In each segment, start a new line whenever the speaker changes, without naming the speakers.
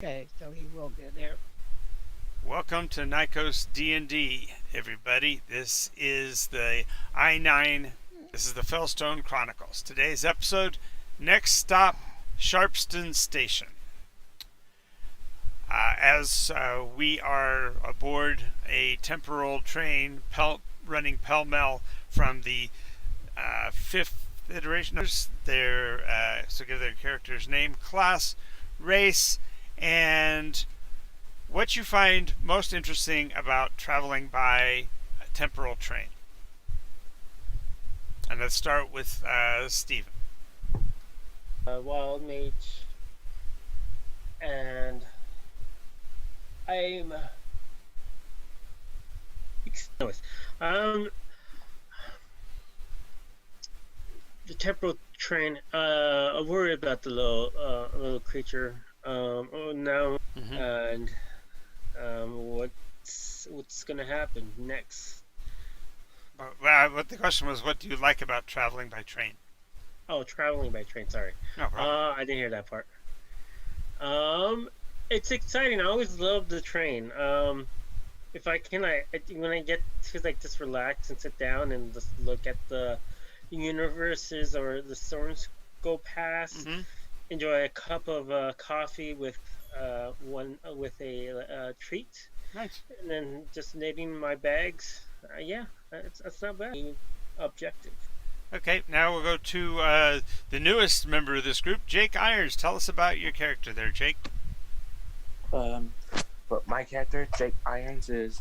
Okay, so he will get there.
Welcome to Nycos D&D, everybody. This is the I-9. This is the Fellstone Chronicles. Today's episode, next stop, Sharpston Station. As we are aboard a temporal train running pell-mell from the fifth iteration, so give their character's name, class, race, and what you find most interesting about traveling by a temporal train. And let's start with Stephen.
Wild mage, and I'm the temporal train. I worry about the little creature. Now and what's gonna happen next?
What the question was, what do you like about traveling by train?
Oh, traveling by train. Sorry.
No problem.
I didn't hear that part. It's exciting. I always love the train. If I can, when I get to just relax and sit down and just look at the universes or the storms go past, enjoy a cup of coffee with a treat.
Nice.
And then just knitting my bags. That's not bad. Objective.
Okay, now we'll go to the newest member of this group, Jake Irons. Tell us about your character there, Jake.
But my character, Jake Irons, is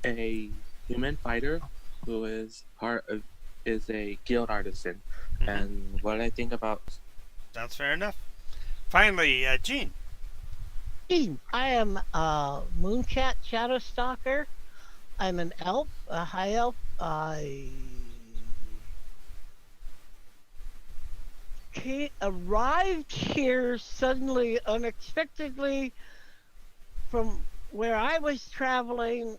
a human fighter who is a guild artisan. And what I think about...
Sounds fair enough. Finally, Gene.
I am Mooncat Shadowstalker. I'm an elf, a high elf. I arrived here suddenly, unexpectedly, from where I was traveling,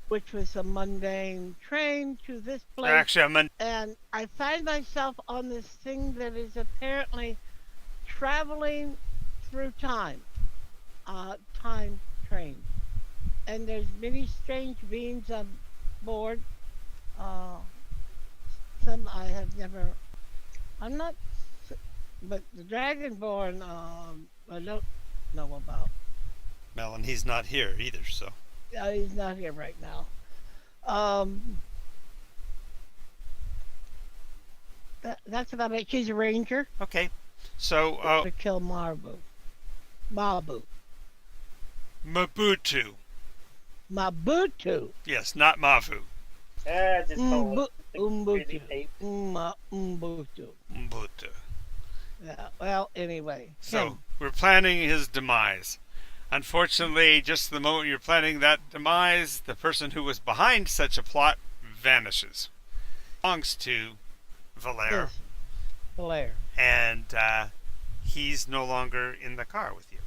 which was a mundane train to this place.
Actually,
and I find myself on this thing that is apparently traveling through time. Time train. And there's many strange beings on board. Some I have never... I'm not... But the Dragonborn, I don't know about.
Well, and he's not here either, so...
He's not here right now. That's about it. She's a ranger.
Okay, so...
to kill Mabu.
Mabutu.
Mabutu.
Yes, not Mavu.
Just
Umbutu. Umbutu.
Mbutu.
Yeah, well, anyway.
So, we're planning his demise. Unfortunately, just the moment you're planning that demise, the person who was behind such a plot vanishes. Belongs to Valere.
Yes. Valere.
And he's no longer in the car with you.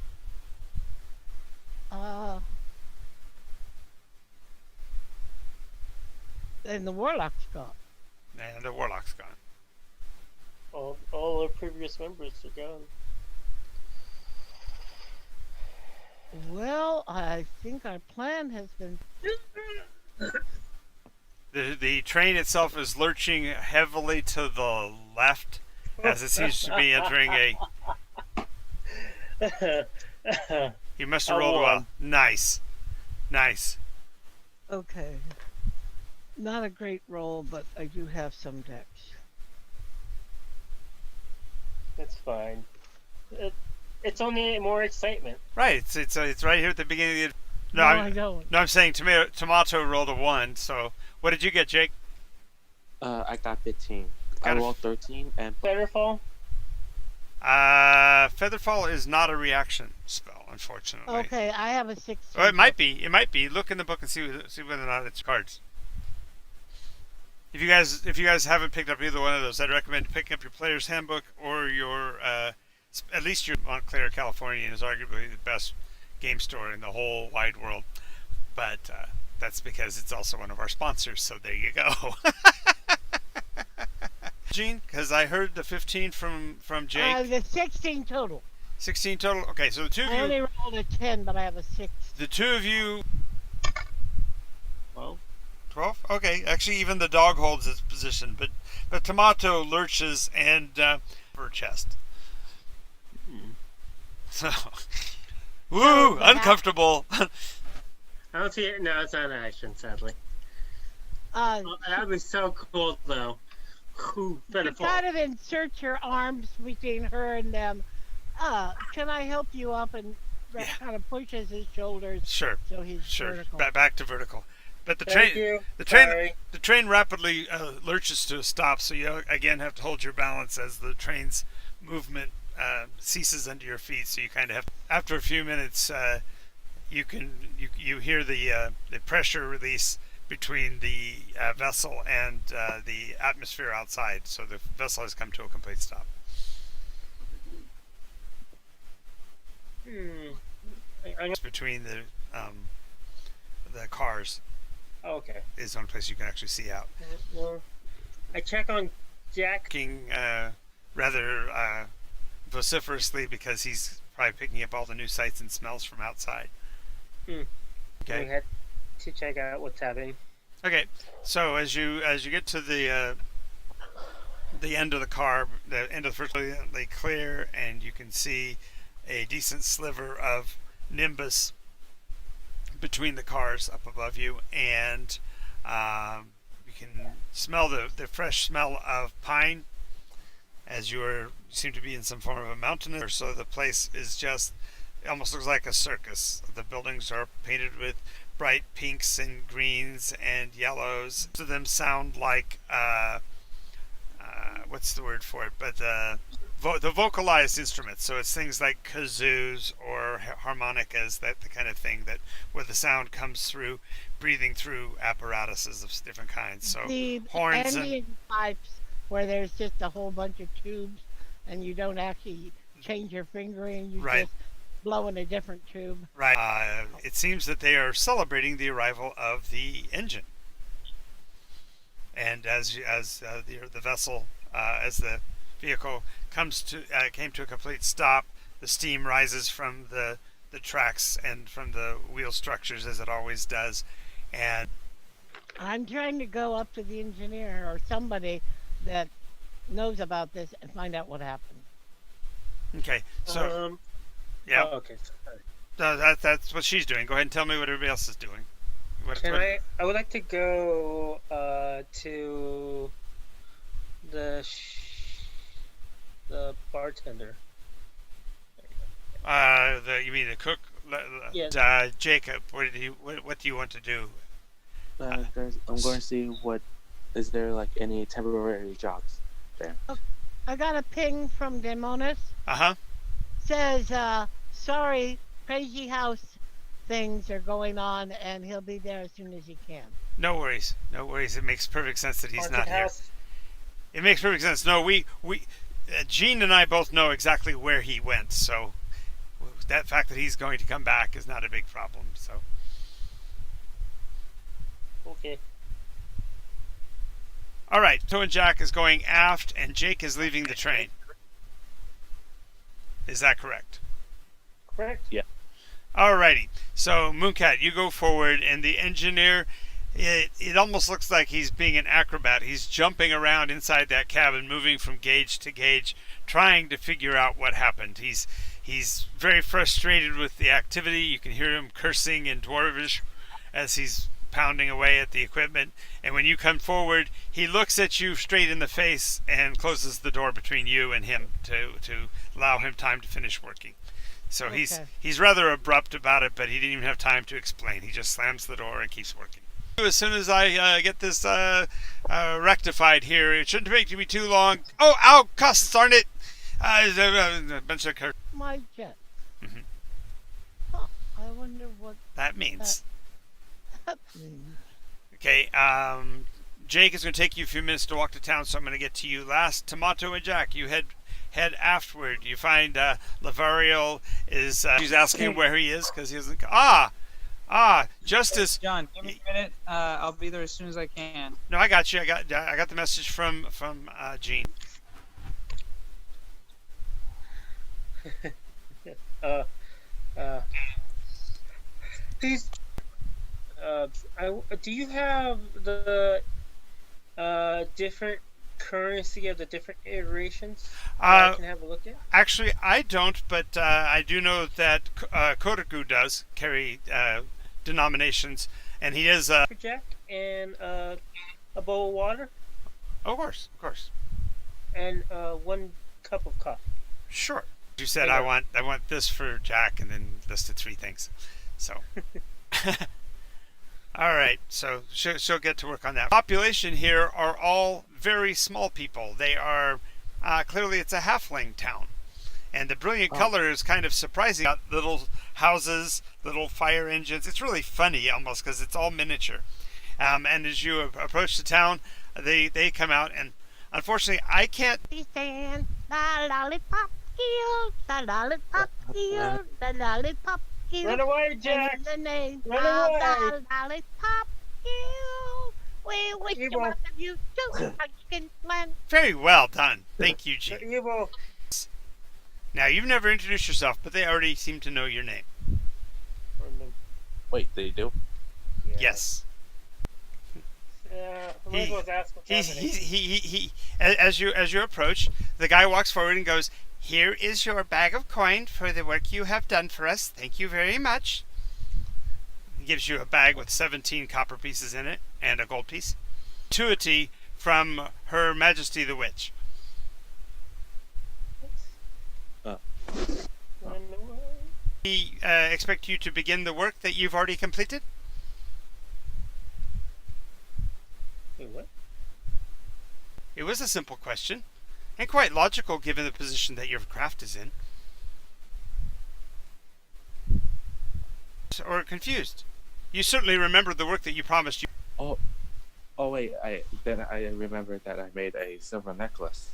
And the warlock's gone.
And the warlock's gone.
All our previous members are gone.
Well, I think our plan has been...
The train itself is lurching heavily to the left as it seems to be entering a... You must have rolled well. Nice. Nice.
Okay. Not a great roll, but I do have some decks.
That's fine. It's only more excitement.
Right. It's right here at the beginning of the...
No, I don't.
No, I'm saying Tomato rolled a 1. So what did you get, Jake?
I got 15. I rolled 13 and...
Featherfall?
Featherfall is not a reaction spell, unfortunately.
Okay, I have a 16.
Oh, it might be. It might be. Look in the book and see whether or not it's cards. If you guys haven't picked up either one of those, I'd recommend picking up your player's handbook or your at least your Montclair, California is arguably the best game store in the whole wide world. But that's because it's also one of our sponsors. So there you go. Gene, because I heard the 15 from Jake.
The 16 total.
16 total. Okay, so the two of
I
you,
only rolled a 10, but I have a 6.
the two of you,
Well,
12. Okay, actually, even the dog holds its position, but Tomato lurches and her chest. So, woo,
the hat-
uncomfortable.
I don't see it. No, it's not an action, sadly.
Uh,
Oh, that would be so cool, though. Whew,
she
better fall.
kind of inserts her arms between her and them. Can I help you up? And
Yeah.
kind of pushes his shoulders
Sure,
so he's
sure.
vertical.
Back to vertical. But the
Thank
train,
you.
the train,
Sorry.
the train rapidly lurches to a stop. So you again have to hold your balance as the train's movement ceases under your feet. So you kind of have. After a few minutes, you hear the pressure release between the vessel and the atmosphere outside. So the vessel has come to a complete stop.
I'm
It's between the cars
okay.
is the only place you can actually see out.
Well, I check on Jack.
Looking rather vociferously because he's probably picking up all the new sights and smells from outside.
We
Okay.
had to check out what's happening.
Okay. So as you get to the end of the car, the end of the first they clear, and you can see a decent sliver of nimbus between the cars up above you, and you can smell the fresh smell of pine as you seem to be in some form of a mountain. So the place is just, it almost looks like a circus. The buildings are painted with bright pinks and greens and yellows. Most of them sound like what's the word for it? But the vocalized instruments. So it's things like kazoos or harmonicas, that the kind of thing that where the sound comes through, breathing through apparatuses of different kinds. So
The
horns
ambient pipes where there's just a whole bunch of tubes and you don't actually change your fingering, you
Right.
just blow in a different tube.
right. It seems that they are celebrating the arrival of the engine. And as the vessel, as the vehicle came to a complete stop, the steam rises from the tracks and from the wheel structures as it always does. And
I'm trying to go up to the engineer or somebody that knows about this and find out what happened.
okay, so yeah,
Oh, okay. Sorry.
that's what she's doing. Go ahead and tell me what everybody else is doing.
Can I? I would like to go to the bartender.
You mean the cook?
Yes.
Jacob, what do you want to do?
I'm going to see what is there like any temporary jobs there.
I got a ping from Demonis.
Uh-huh.
Says, sorry, crazy house things are going on and he'll be there as soon as he can.
No worries. It makes perfect sense that he's
Haunted
not here.
house.
It makes perfect sense. No, we Gene and I both know exactly where he went, so that fact that he's going to come back is not a big problem. So
Okay.
all right, Toe and Jack is going aft, and Jake is leaving the train. Is that correct?
Correct.
Yeah.
Alrighty. So Mooncat, you go forward, and the engineer, it almost looks like he's being an acrobat. He's jumping around inside that cabin, moving from gauge to gauge, trying to figure out what happened. He's very frustrated with the activity. You can hear him cursing in Dwarvish as he's pounding away at the equipment. And when you come forward, he looks at you straight in the face and closes the door between you and him to allow him time to finish working. So
Okay.
he's rather abrupt about it, but he didn't even have time to explain. He just slams the door and keeps working. As soon as I get this rectified here, it shouldn't take me too long. Oh, ow, cuss, darn it! A bunch of
My jet.
Mhm.
Huh, I wonder what
that means.
that means.
Okay, Jake is going to take you a few minutes to walk to town, so I'm going to get to you last. Tomato and Jack, you head aftward. You find Lavariel is she's asking where he is because he isn't. Justice.
John, give me a minute. I'll be there as soon as I can.
No, I got you. I got the message from Gene.
Yes. Uh, please. Do you have the different currency of the different iterations that I
Uh,
can have a look at?
Actually, I don't, but I do know that Kotaku does carry denominations, and he is.
For Jack and a bowl of water
Of course, of course,
and 1 cup of coffee.
sure. You said
I
I want this for Jack, and then listed 3 things. So, all right. So she'll get to work on that. Population here are all very small people. They are clearly it's a halfling town. And the brilliant color is kind of surprising. Got little houses, little fire engines. It's really funny almost because it's all miniature. And as you approach the town, they come out, and unfortunately, I can't.
Stand the lollipop hill, the lollipop hill, the lollipop hill.
Run away, Jack!
In the name
Run
of
away!
the lollipop hill, we wish to
Evil.
welcome you to Pumpkin Land.
Very well done. Thank you, G.
You're evil.
Now, you've never introduced yourself, but they already seem to know your name.
Wait, they do?
Yeah.
Yes.
Might as well ask what's happening.
As you approach, the guy walks forward and goes, "Here is your bag of coin for the work you have done for us. Thank you very much." He gives you a bag with 17 copper pieces in it and a gold piece. Gratuity from Her Majesty the Witch.
Run away.
We expect you to begin the work that you've already completed.
Wait, what?
It was a simple question, and quite logical given the position that your craft is in. Or confused. You certainly remember the work that you promised you.
Oh wait, I remembered that I made a silver necklace.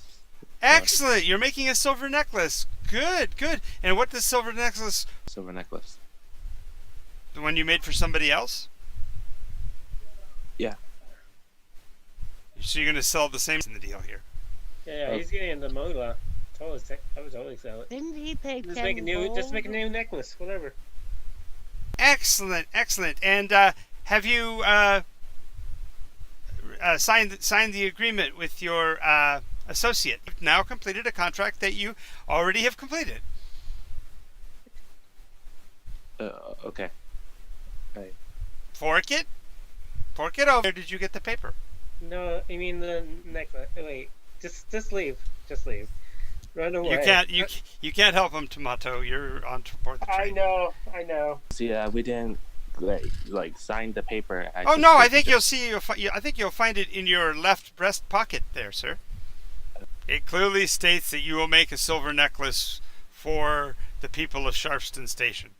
Excellent! You're making a silver necklace. Good, good. And what does silver necklace?
Silver necklace.
The one you made for somebody else?
Yeah.
So you're going to sell the same in the deal here.
Yeah, he's getting the moolah. I would totally sell it.
Didn't he pay
Just
10
make a new,
gold?
just make a new necklace, whatever.
Excellent, excellent. And have you signed the agreement with your associate? You've now completed a contract that you already have completed.
Okay.
Fork it over. Where did you get the paper?
No, I mean the necklace. Wait, just leave. Just leave. Run away.
You can't help him, Tomato. You're on board the train.
I know.
See, we didn't like sign the paper.
Oh no! I think I think you'll find it in your left breast pocket there, sir. It clearly states that you will make a silver necklace for the people of Sharpston Station.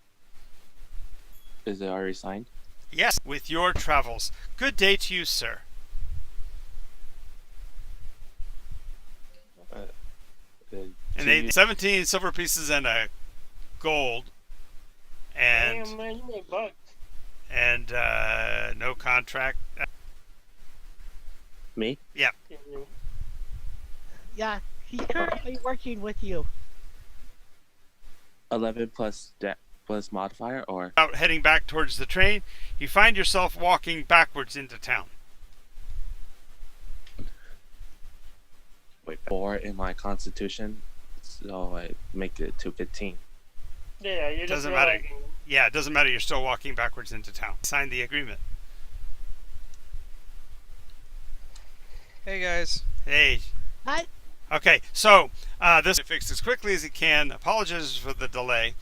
Is it already signed?
Yes, with your travels. Good day to you, sir. And they 17 silver pieces and a gold, and
Damn, man, you made bucks.
and no contract.
Me?
Yeah.
Yeah, he's currently working with you.
11 plus modifier, or
Out heading back towards the train, you find yourself walking backwards into town.
wait, 4 in my constitution, so I make it to 15.
Yeah, you're just
Doesn't matter.
realizing-
Yeah, it doesn't matter. You're still walking backwards into town. Sign the agreement.
Hey guys.
Hey.
Hi.
Okay, so this is fixed as quickly as he can. Apologizes for the delay.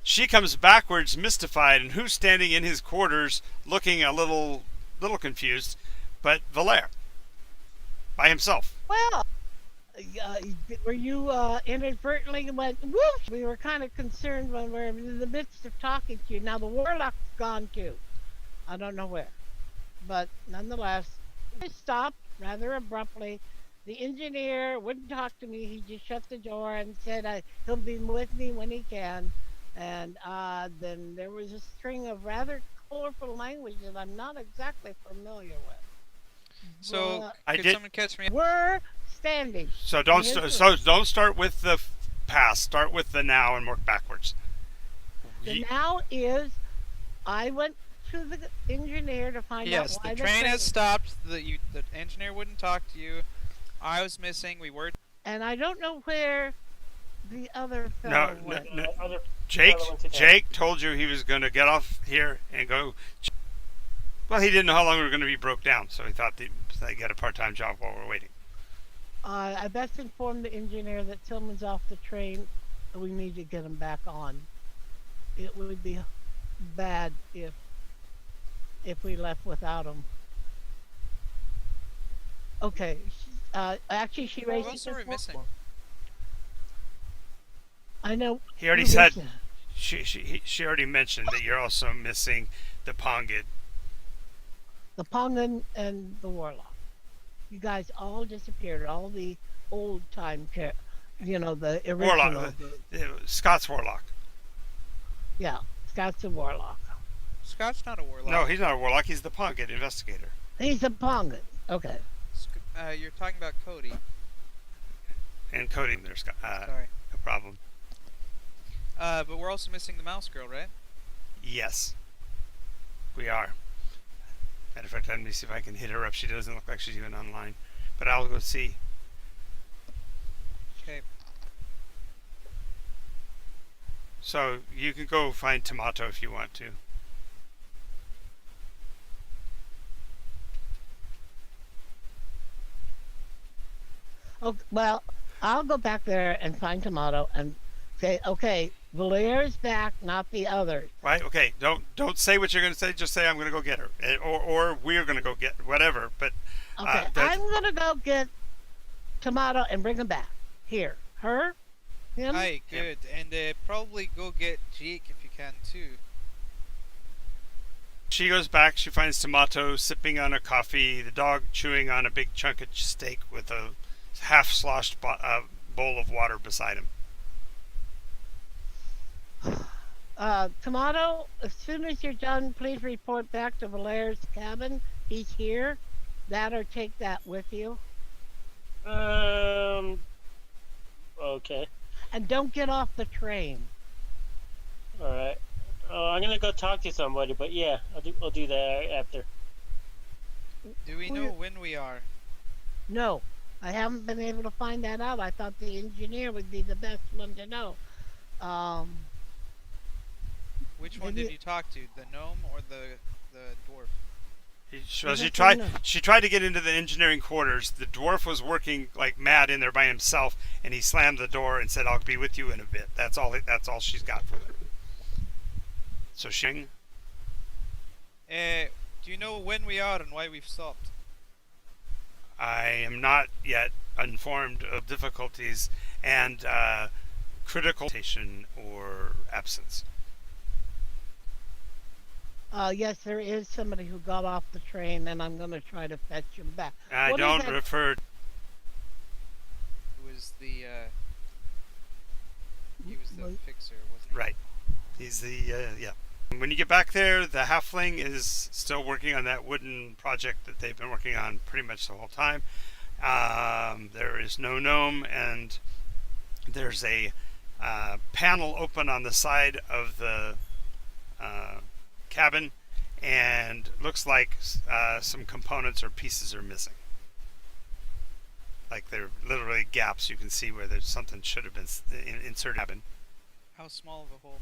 She comes backwards, mystified, and who's standing in his quarters, looking a little confused, but Valere, by himself.
Well, were you inadvertently went whoosh? We were kind of concerned when we were in the midst of talking to you. Now the warlock's gone too. I don't know where, but nonetheless, I stopped rather abruptly. The engineer wouldn't talk to me. He just shut the door and said he'll be with me when he can. And then there was a string of rather colorful language that I'm not exactly familiar with.
So
I
could
did-
someone catch me?
We're standing.
So don't start with the past. Start with the now and work backwards.
The now is I went to the engineer to find out
Yes,
why
the train
train
has stopped. The engineer wouldn't talk to you. I was missing. We were.
and I don't know where the other
No,
fellow
no,
went.
no.
Other
Jake,
fellow went to town.
Jake told you he was going to get off here and go. Well, he didn't know how long we were going to be broke down, so he thought they'd get a part-time job while we're waiting.
I best informed the engineer that Tillman's off the train and we need to get him back on. It would be bad if we left without him. Okay. Actually, she
What
raised
else
it
are we
before.
missing?
I know.
He already
you
said
mentioned-
she already mentioned that you're also missing the Pongid.
the Pongan and the Warlock. You guys all disappeared. All the old time, the original.
Warlock, Scott's Warlock.
Yeah, Scott's a Warlock.
Scott's not a warlock.
No, he's not a Warlock. He's the Pongid investigator.
He's a Pongan. Okay.
You're talking about Cody.
And Cody, there's
Sorry.
no problem.
But we're also missing the mouse girl, right?
Yes, we are. Matter of fact, let me see if I can hit her up. She doesn't look like she's even online, but I'll go see.
Okay.
So you can go find Tomato if you want to.
Oh, well, I'll go back there and find Tomato and say, okay, Valaire's back, not the others.
Right? Okay. Don't say what you're going to say. Just say I'm going to go get her, or we're going to go get whatever. But
Okay, I'm going to go get Tomato and bring him back. Here. Her? Him?
Hi, good. And probably go get Jake if you can too.
she goes back. She finds Tomato sipping on a coffee. The dog chewing on a big chunk of steak with a half-sloshed bowl of water beside him.
Tomato, as soon as you're done, please report back to Valaire's cabin. He's here. That or take that with you.
Okay.
And don't get off the train.
All right. I'm gonna go talk to somebody, but yeah, I'll do that after.
Do we know when we are?
No, I haven't been able to find that out. I thought the engineer would be the best one to know.
Which one
Maybe-
did you talk to? The gnome or the dwarf?
She tried to get into the engineering quarters. The dwarf was working like mad in there by himself, and he slammed the door and said, "I'll be with you in a bit." That's all she's got for her. So Shing,
Do you know when we are and why we've stopped?
I am not yet informed of difficulties and critical station or absence.
Yes, there is somebody who got off the train, and I'm going to try to fetch him back.
I
What is
don't
that-
refer.
Who was the he was the
Well,
fixer, wasn't he?
Right. He's the yeah. When you get back there, the halfling is still working on that wooden project that they've been working on pretty much the whole time. There is no gnome, and there's a panel open on the side of the cabin, and looks like some components or pieces are missing. Like they're literally gaps you can see where there's something should have been inserted.
How small of a hole?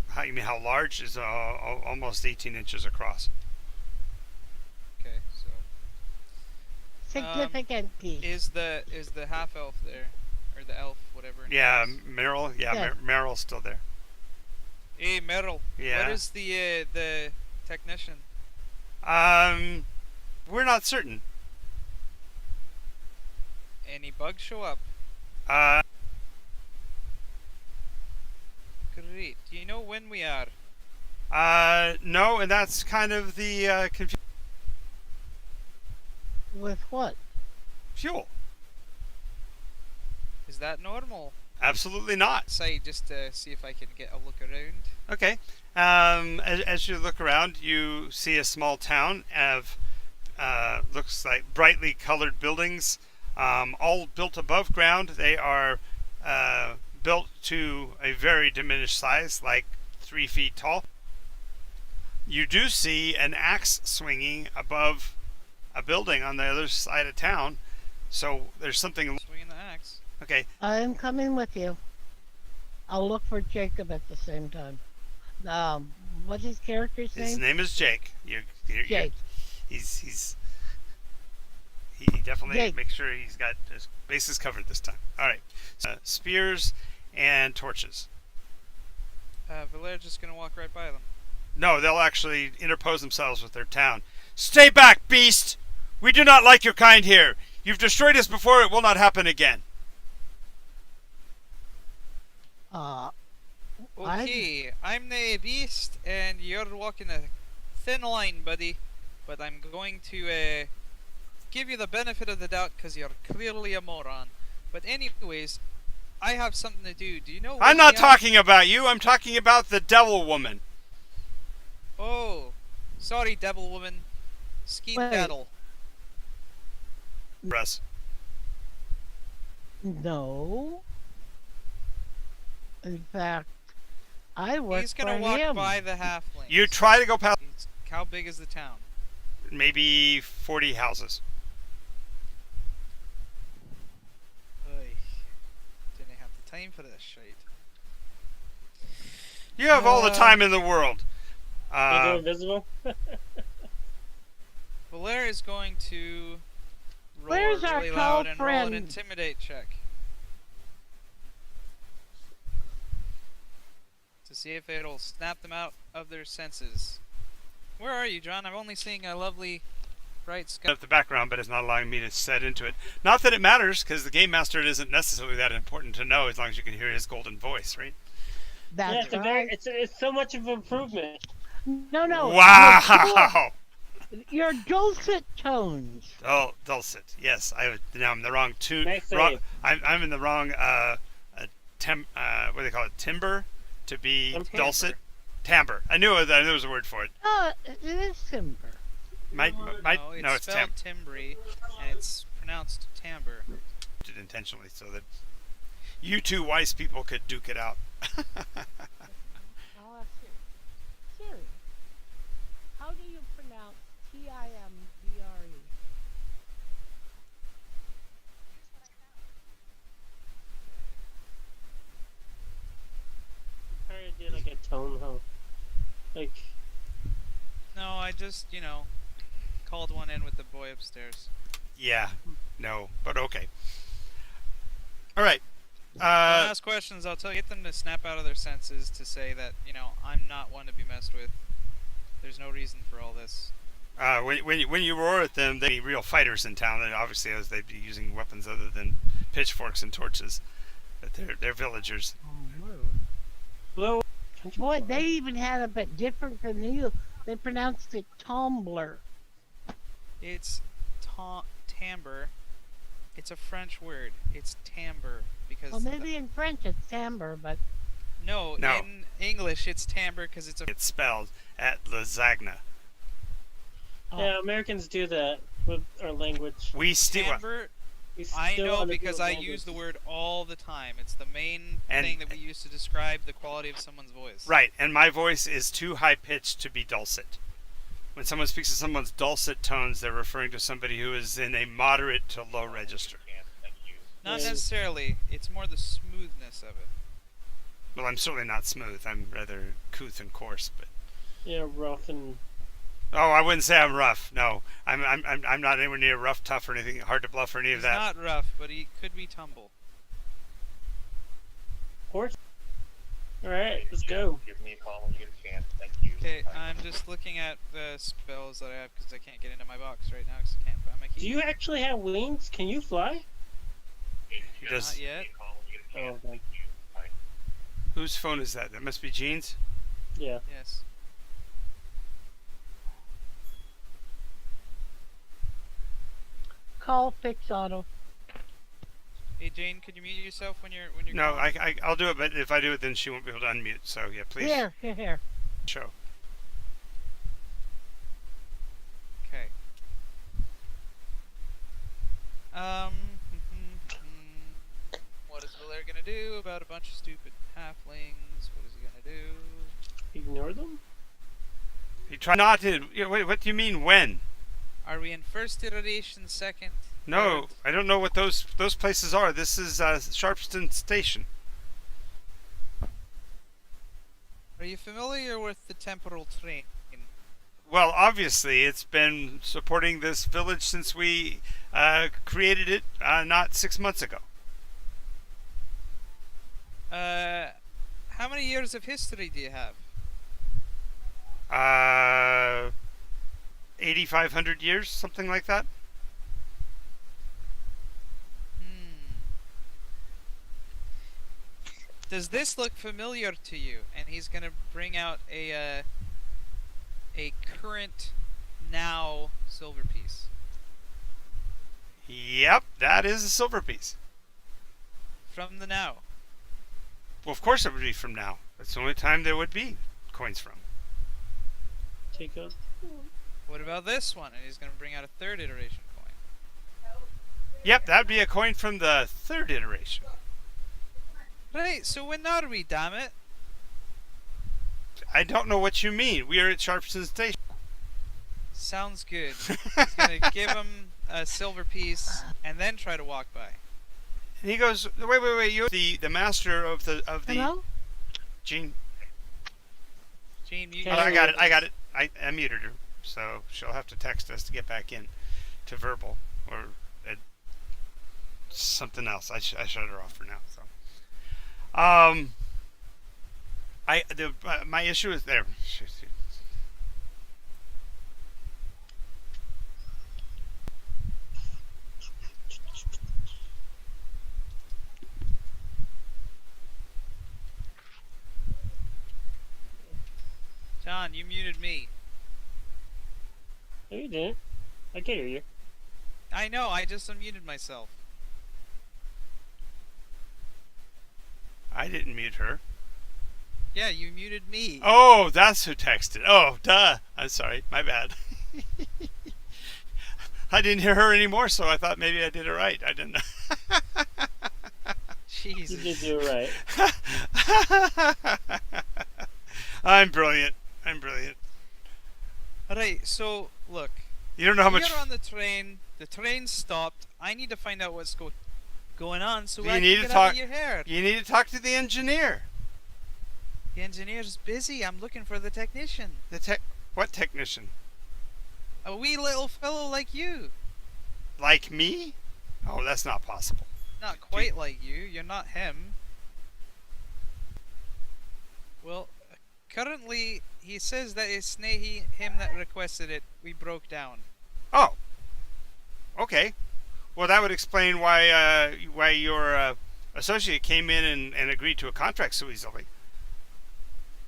How you mean? How large is almost 18 inches across?
Okay, so
Significant piece.
is the half elf there, or the elf, whatever? her name
Yeah,
is?
Meryl. Yeah,
Yeah.
Meryl's still there.
Hey, Meryl.
Yeah.
What is the technician?
We're not certain.
Any bugs show up? Great. Do you know when we are?
No, and that's kind of the
With what?
fuel.
Is that normal?
Absolutely not.
Say just to see if I can get a look around.
Okay. As you look around, you see a small town of looks like brightly colored buildings, all built above ground. They are built to a very diminished size, like 3 feet tall. You do see an axe swinging above a building on the other side of town. So there's something.
Swinging the axe.
Okay,
I'm coming with you. I'll look for Jacob at the same time. What's his character's
his
name?
name is Jake.
Jake.
He definitely
Jake.
makes sure he's got his bases covered this time. All right, spears and torches.
Valera's just gonna walk right by them.
No, they'll actually interpose themselves with their town. Stay back, beast! We do not like your kind here. You've destroyed us before. It will not happen again.
Okay, I'm the beast, and you're walking a thin line, buddy. But I'm going to give you the benefit of the doubt because you're clearly a moron. But anyways, I have something to do. Do you know?
I'm not talking about you. I'm talking about the devil woman.
Oh, sorry, devil woman. Skedaddle.
Russ.
No. In fact, I work
He's gonna
for
walk
him.
by the halflings.
You try to go past
How big is the town?
maybe 40 houses.
Oy. Didn't have the time for this shit.
You have all the time in the world.
They go invisible.
Valera is going to roll
Where's our
really
tall
loud and roll an
friend?
intimidate check. To see if it'll snap them out of their senses. Where are you, John? I'm only seeing a lovely bright sky.
Up the background, but it's not allowing me to set into it. Not that it matters, because the game master isn't necessarily that important to know, as long as you can hear his golden voice, right?
That's
Yeah,
right.
it's so much of an improvement.
No.
Wow!
Your dulcet tones.
Oh, dulcet. Yes, now I'm in the wrong tune.
Nice
Wrong,
save.
I'm in the wrong what do they call it? Timbre to be
Timbre.
dulcet. Timbre. I knew there was a word for it.
Oh, it is timber.
No, it's
spelled timbre, and it's pronounced timbre.
Did intentionally so that you two wise people could duke it out.
I'll ask Siri. Siri, how do you pronounce Timbre?
Trying to do like a tone, huh? Like,
No, I just, called one in with the boy upstairs.
Yeah, no, but okay. All right.
Don't ask questions. I'll get them to snap out of their senses to say that, I'm not one to be messed with. There's no reason for all this.
When you roar at them, they real fighters in town, and obviously as they'd be using weapons other than pitchforks and torches. But they're villagers.
hello.
Boy, they even had a bit different from you. They pronounced it Tumblr.
It's timbre. It's a French word. It's timbre because.
Well, maybe in French it's timbre, but
No,
No.
in English it's timbre because it's a.
It's spelled at lasagna.
Yeah, Americans do that with our language.
We steal.
Timbre.
We
I
still
know
wanna
because
do
I
language.
use the word all the time. It's the main
And-
thing that we use to describe the quality of someone's voice.
Right, and my voice is too high pitched to be dulcet. When someone speaks in someone's dulcet tones, they're referring to somebody who is in a moderate to low register.
Not
Yeah.
necessarily. It's more the smoothness of it.
Well, I'm certainly not smooth. I'm rather couth and coarse, but
Yeah, rough and
oh, I wouldn't say I'm rough. No, I'm not anywhere near rough, tough, or anything hard to bluff or any of
He's
that.
not rough, but he could be tumble.
horse. All right, let's go.
Give me a call when you get a chance. Thank you.
Okay,
Bye.
I'm just looking at the spells that I have because I can't get into my box right now because I can't find my key.
Do you actually have wings? Can you fly?
He does.
Not yet.
Give me a call when you get a chance.
Oh, okay.
Thank you. Bye.
Whose phone is that? That must be Jean's.
Yeah.
Yes.
call fix auto.
Hey Jane, could you mute yourself when you're
No,
calling?
I'll do it, but if I do it, then she won't be able to unmute. So yeah, please
Here.
show.
Okay. What is Valera gonna do about a bunch of stupid halflings? What is he gonna do?
Ignore them?
He tried not to. Wait, what do you mean when?
Are we in first iteration, second?
No,
third?
I don't know what those places are. This is Sharpston Station.
Are you familiar with the temporal train?
Well, obviously, it's been supporting this village since we created it not 6 months ago.
How many years of history do you have?
8,500 years, something like that.
Does this look familiar to you? And he's gonna bring out a current now silver piece.
Yep, that is a silver piece.
From the now.
Well, of course it would be from now. That's the only time there would be coins from.
Take out.
What about this one? And he's gonna bring out a third iteration coin.
Yep, that'd be a coin from the third iteration.
Right, so when are we, damn it?
I don't know what you mean. We are at Sharpston Station.
Sounds good. He's gonna give him a silver piece and then try to walk by.
And he goes, wait, you're the master of the
Hello?
Gene.
Gene, you
Yeah,
Oh, I got it. I muted her, so she'll have to text us to get back in to verbal or something else. I shut her off for now. So, my issue is there.
John, you muted me.
No, you didn't. I can hear you.
I know, I just unmuted myself.
I didn't mute her.
Yeah, you muted me.
Oh, that's who texted. Oh, duh. I'm sorry. My bad. I didn't hear her anymore, so I thought maybe I did it right. I didn't know.
You
Jesus.
did do it right.
I'm brilliant.
Alright, so, look.
You don't know how much.
You're on the train stopped. I need to find out what's going on so
You
I
need
can
to
get out
talk-
of your hair.
You need to talk to the engineer.
The engineer's busy. I'm looking for the technician.
What technician?
A wee little fellow like you.
Like me? Oh, that's not possible.
Not quite like you. You're not him. Well, currently, he says that it's him that requested it. We broke down.
Oh. Okay. Well, that would explain why your associate came in and agreed to a contract so easily.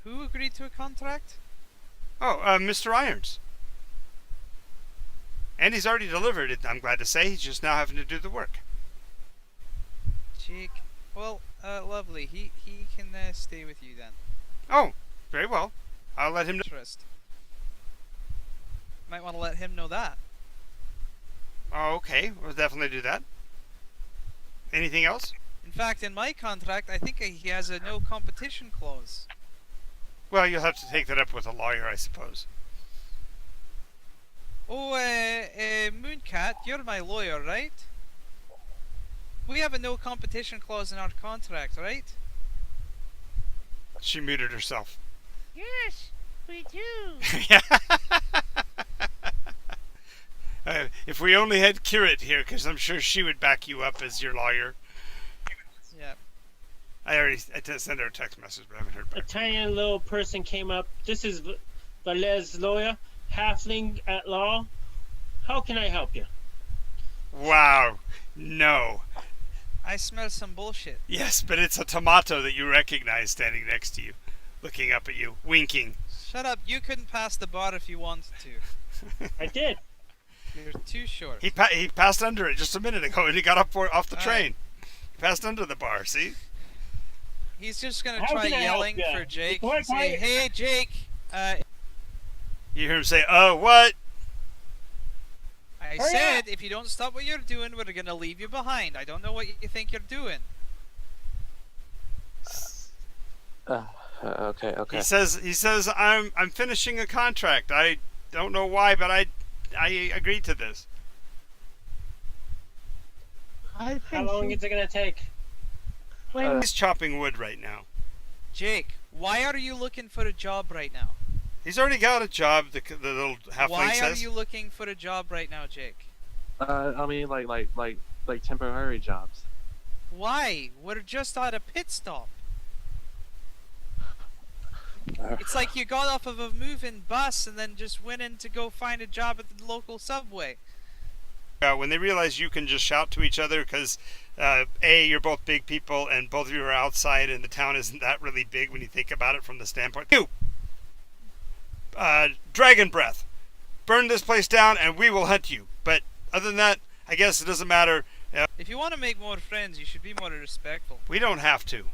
Who agreed to a contract?
Oh, Mr. Irons. And he's already delivered it, I'm glad to say. He's just now having to do the work.
Jake. Well, lovely. He can stay with you then.
Oh, very well. I'll let him know.
Interest. Might want to let him know that.
Oh, okay. We'll definitely do that. Anything else?
In fact, in my contract, I think he has a no competition clause.
Well, you'll have to take that up with a lawyer, I suppose.
Oh, Mooncat, you're my lawyer, right? We have a no competition clause in our contract, right?
She muted herself.
Yes, we do.
Yeah. If we only had Kirit here, because I'm sure she would back you up as your lawyer.
Yeah.
I did send her a text message, but I haven't heard
A
back.
tiny little person came up. This is Valez lawyer, halfling at law. How can I help you?
Wow. No.
I smell some bullshit.
Yes, but it's a tomato that you recognize standing next to you, looking up at you, winking.
Shut up. You couldn't pass the bar if you wanted to.
I did.
You're too short.
He passed under it just a minute ago, and he got off the
All
train. He passed under the bar. See?
He's just gonna
How
try
can I help
yelling
ya?
for Jake.
Quiet,
And say,
quiet.
hey, Jake.
You hear him say, what?"
I
Hurry
said,
up.
if you don't stop what you're doing, we're gonna leave you behind. I don't know what you think you're doing.
Okay.
He says I'm finishing a contract. I don't know why, but I agreed to this.
I
How
think
long
she,
is it gonna take?
wait a minute.
He's chopping wood right now.
Jake, why are you looking for a job right now?
He's already got a job. The little halfling
Why are
says.
you looking for a job right now, Jake?
I mean, like temporary jobs.
Why? We're just at a pit stop. It's like you got off of a moving bus and then just went in to go find a job at the local subway.
When they realize you can just shout to each other because A, you're both big people and both of you are outside and the town isn't that really big when you think about it from the standpoint. You! Dragon breath. Burn this place down and we will hunt you. But other than that, I guess it doesn't matter.
If you want to make more friends, you should be more respectful.
We don't have to.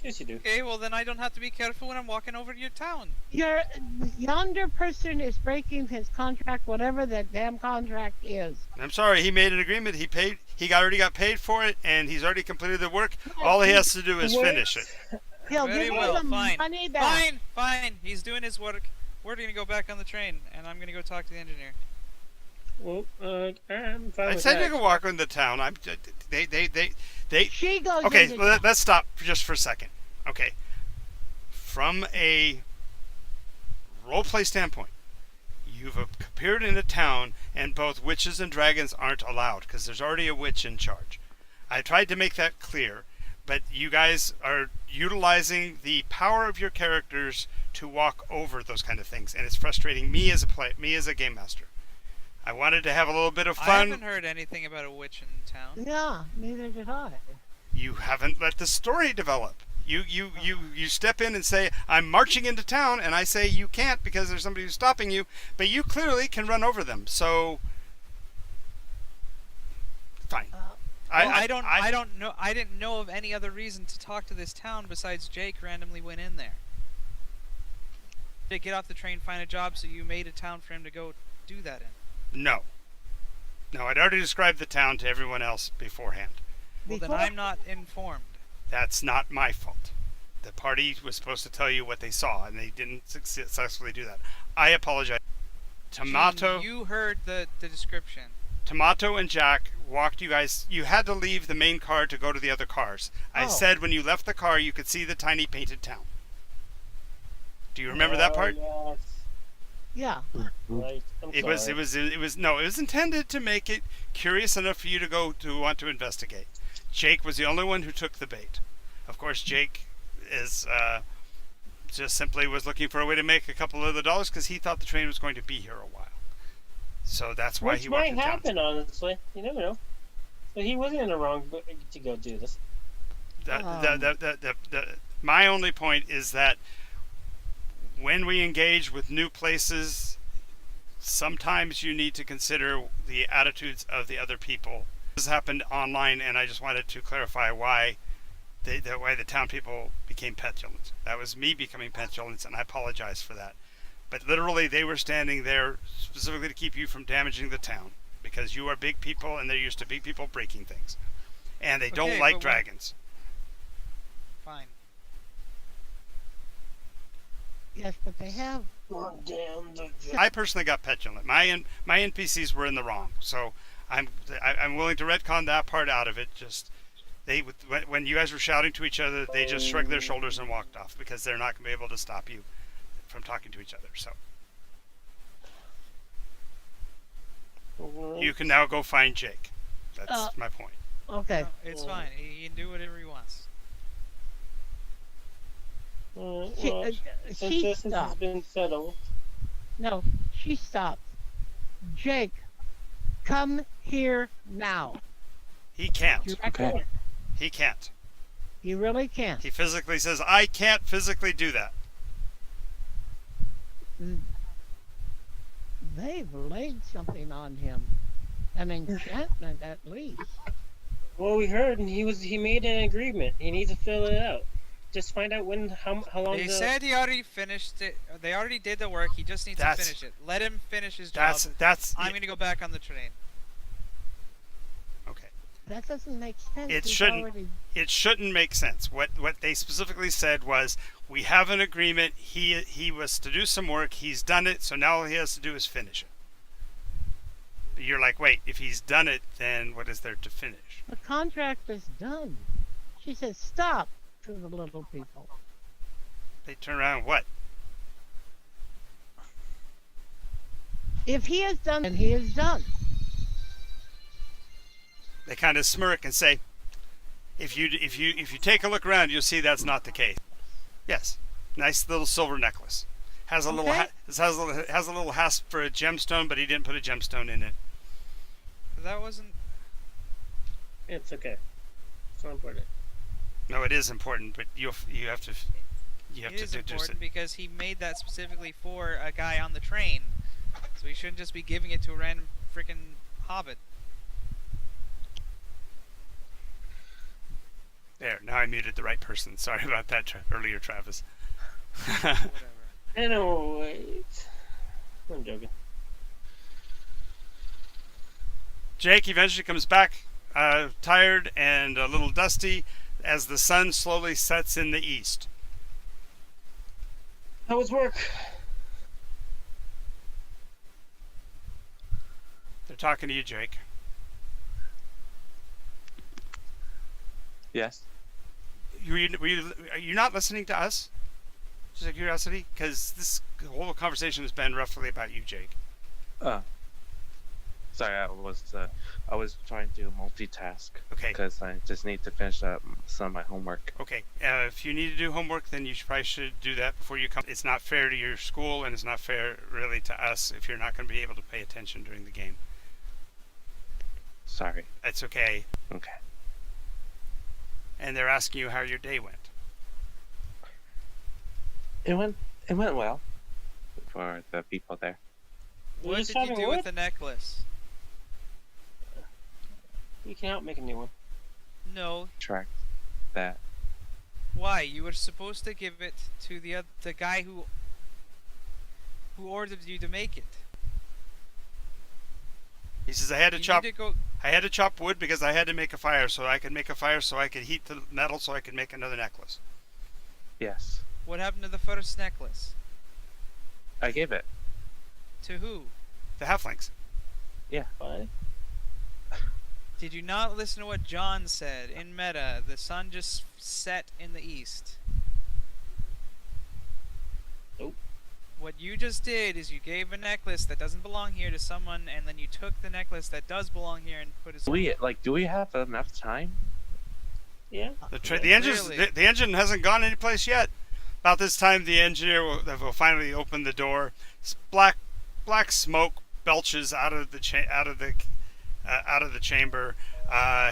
Yes, you do.
Okay, well then I don't have to be careful when I'm walking over to your town.
Yonder person is breaking his contract, whatever that damn contract is.
I'm sorry, he made an agreement. He paid. He already got paid for it, and he's already completed the work. All he has to do is finish it.
He'll
Very
give you
well,
the
fine.
money back.
Fine. He's doing his work. We're gonna go back on the train, and I'm gonna go talk to the engineer.
Well, I'm fine
I
with
said
that.
you can walk into town. They.
She goes.
Okay,
into
let's stop just for a second. Okay, from a roleplay standpoint, you've appeared in a town, and both witches and dragons aren't allowed because there's already a witch in charge. I tried to make that clear, but you guys are utilizing the power of your characters to walk over those kind of things, and it's frustrating me as a game master. I wanted to have a little bit of
I
fun.
haven't heard anything about a witch in town.
Yeah, neither did I.
You haven't let the story develop. You step in and say, I'm marching into town, and I say you can't because there's somebody who's stopping you, but you clearly can run over them. So fine.
Well, I didn't know of any other reason to talk to this town besides Jake randomly went in there. To get off the train, find a job, so you made a town for him to go do that in.
No, I'd already described the town to everyone else beforehand.
Well, then
Before-
I'm not informed.
That's not my fault. The party was supposed to tell you what they saw, and they didn't successfully do that. I apologize. Tomato.
You heard the description.
Tomato and Jack walked you guys. You had to leave the main car to go to the other cars. I
Oh.
said when you left the car, you could see the tiny painted town. Do you remember that part?
Yes.
Yeah.
Right.
It was intended to make it curious enough for you to want to investigate. Jake was the only one who took the bait. Of course, Jake is just simply was looking for a way to make a couple of the dollars because he thought the train was going to be here a while. So that's why
Which
he walked
might
in town.
happen, honestly. You never know. So he wasn't in the wrong to go do this.
My only point is that when we engage with new places, sometimes you need to consider the attitudes of the other people. This happened online, and I just wanted to clarify why the town people became petulant. That was me becoming petulant, and I apologize for that. But literally, they were standing there specifically to keep you from damaging the town because you are big people, and they're used to big people breaking things, and they don't
Okay,
like
but
dragons.
Fine.
Yes, but they have.
Oh, damn the.
I personally got petulant. My NPCs were in the wrong, so I'm willing to retcon that part out of it. Just when you guys were shouting to each other, they just shrugged their shoulders and walked off because they're not going to be able to stop you from talking to each other. So you can now go find Jake. That's my point.
Okay.
No, it's fine. He can do whatever he wants.
She,
Well, since
she
this has
stopped.
been settled,
No, she stopped. Jake, come here now.
He can't.
Directly.
He can't.
He really can't.
He physically says, I can't physically do that.
They've laid something on him. An enchantment, at least.
well, we heard, and he made an agreement. He needs to fill it out. Just find out how long.
They said he already finished it. They already did the work. He just needs to
That's-
finish it. Let him finish his job.
That's
I'm gonna go back on the train.
okay.
That doesn't make sense.
It
He's
shouldn't.
already.
It shouldn't make sense. What they specifically said was, we have an agreement. He was to do some work. He's done it. So now all he has to do is finish it. But you're like, wait, if he's done it, then what is there to finish?
The contract is done. She says, stop to the little people.
They turn around. What?
If he has done, then he is done.
They kind of smirk and say, if you take a look around, you'll see that's not the case. Yes, nice little silver necklace. Has a little
Okay.
has a little hasp for a gemstone, but he didn't put a gemstone in it.
That wasn't.
It's okay. It's not important.
No, it is important, but you have to
It is
deduce
important
it.
because he made that specifically for a guy on the train. So he shouldn't just be giving it to a random freaking hobbit.
There, now I muted the right person. Sorry about that earlier, Travis.
Whatever.
Anyways, I'm joking.
Jake eventually comes back, tired and a little dusty, as the sun slowly sets in the east.
How was work?
They're talking to you, Jake.
Yes.
Are you not listening to us? Just out of curiosity, because this whole conversation has been roughly about you, Jake.
Sorry, I was trying to multitask
Okay.
because I just need to finish up some of my homework.
Okay. If you need to do homework, then you probably should do that before you come. It's not fair to your school, and it's not fair really to us if you're not going to be able to pay attention during the game.
Sorry.
That's okay.
Okay.
And they're asking you how your day went.
It went well for the people there.
What
just
did you
having
do
wood?
with the necklace?
You can help make a new one.
No.
Track that.
Why? You were supposed to give it to the guy who ordered you to make it.
He says, I had to
You
chop
need to go.
I had to chop wood because I had to make a fire, so I could make a fire so I could heat the metal so I could make another necklace.
Yes.
What happened to the first necklace?
I gave it.
To who?
The halflings.
Fine.
Did you not listen to what John said? In meta, the sun just set in the east.
Nope.
What you just did is you gave a necklace that doesn't belong here to someone, and then you took the necklace that does belong here and put it.
Do we have enough time?
Yeah.
The engine's
Clearly.
the engine hasn't gone anyplace yet. About this time, the engineer will finally open the door. Black smoke belches out of the chamber.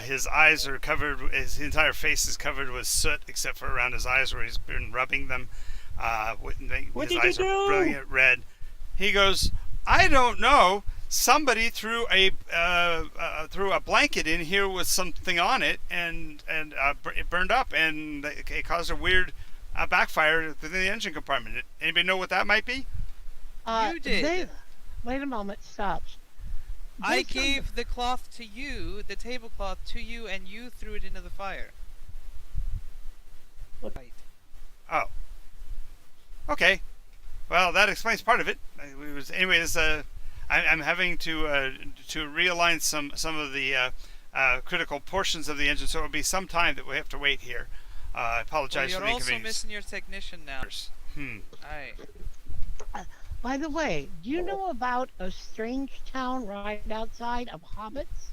His eyes are covered. His entire face is covered with soot, except for around his eyes where he's been rubbing them.
What
His
did
eyes
he
are
do?
brilliant red. He goes, I don't know. Somebody threw a blanket in here with something on it, and it burned up, and it caused a weird backfire within the engine compartment. Anybody know what that might be?
You did.
Wait a moment. Stop.
I
This
gave the cloth to you, the tablecloth to you, and you threw it into the fire.
What?
Right.
Oh. Okay. Well, that explains part of it. I'm having to realign some of the critical portions of the engine, so it'll be some time that we have to wait here. I apologize
Well,
for
you're
the
also
inconvenience.
missing your technician now. Aye.
By the way, do you know about a strange town right outside of Hobbits?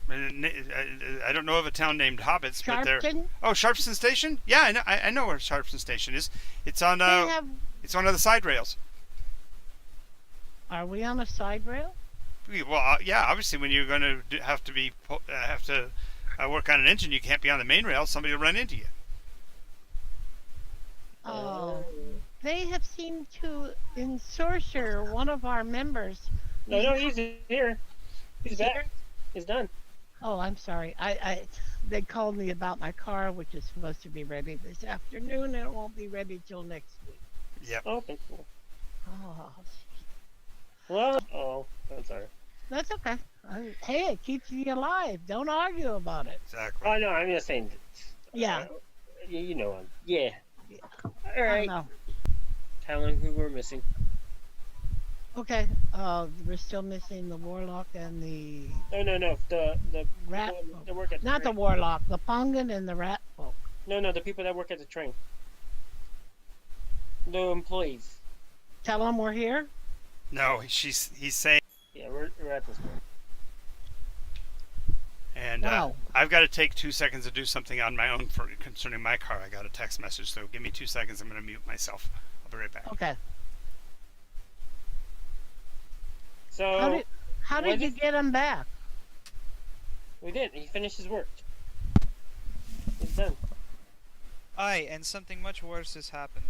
I don't know of a town named Hobbits, but there.
Sharpton?
Oh, Sharpston Station? Yeah, I know where Sharpston Station is. It's on
They have.
it's one of the side rails.
Are we on a side rail?
Well, yeah. Obviously, when you're going to have to work on an engine, you can't be on the main rail. Somebody will run into you.
Oh. They have seemed to ensorcer one of our members.
No, he's here. He's back. He's done.
Oh, I'm sorry. They called me about my car, which is supposed to be ready this afternoon, and it won't be ready till next week.
Yep.
Okay, cool.
Oh,
Well, I'm sorry.
That's okay. Hey, it keeps you alive. Don't argue about it.
Exactly.
Oh no, I'm just saying.
Yeah.
You know him. Yeah. All
I
right.
know.
Telling who we're missing.
Okay. We're still missing the warlock and the
No. The
rat
people
folk.
that work at the
Not the
train.
warlock, the Pungan and the rat folk.
No, the people that work at the train. The employees.
Tell them we're here.
No, he's saying,
Yeah, we're at this one.
and
Wow.
I've got to take 2 seconds to do something on my own for concerning my car. I got a text message, so give me 2 seconds. I'm going to mute myself. I'll be right back.
Okay.
So
How did you get him back?
we did. He finished his work. He's done.
Aye, and something much worse has happened.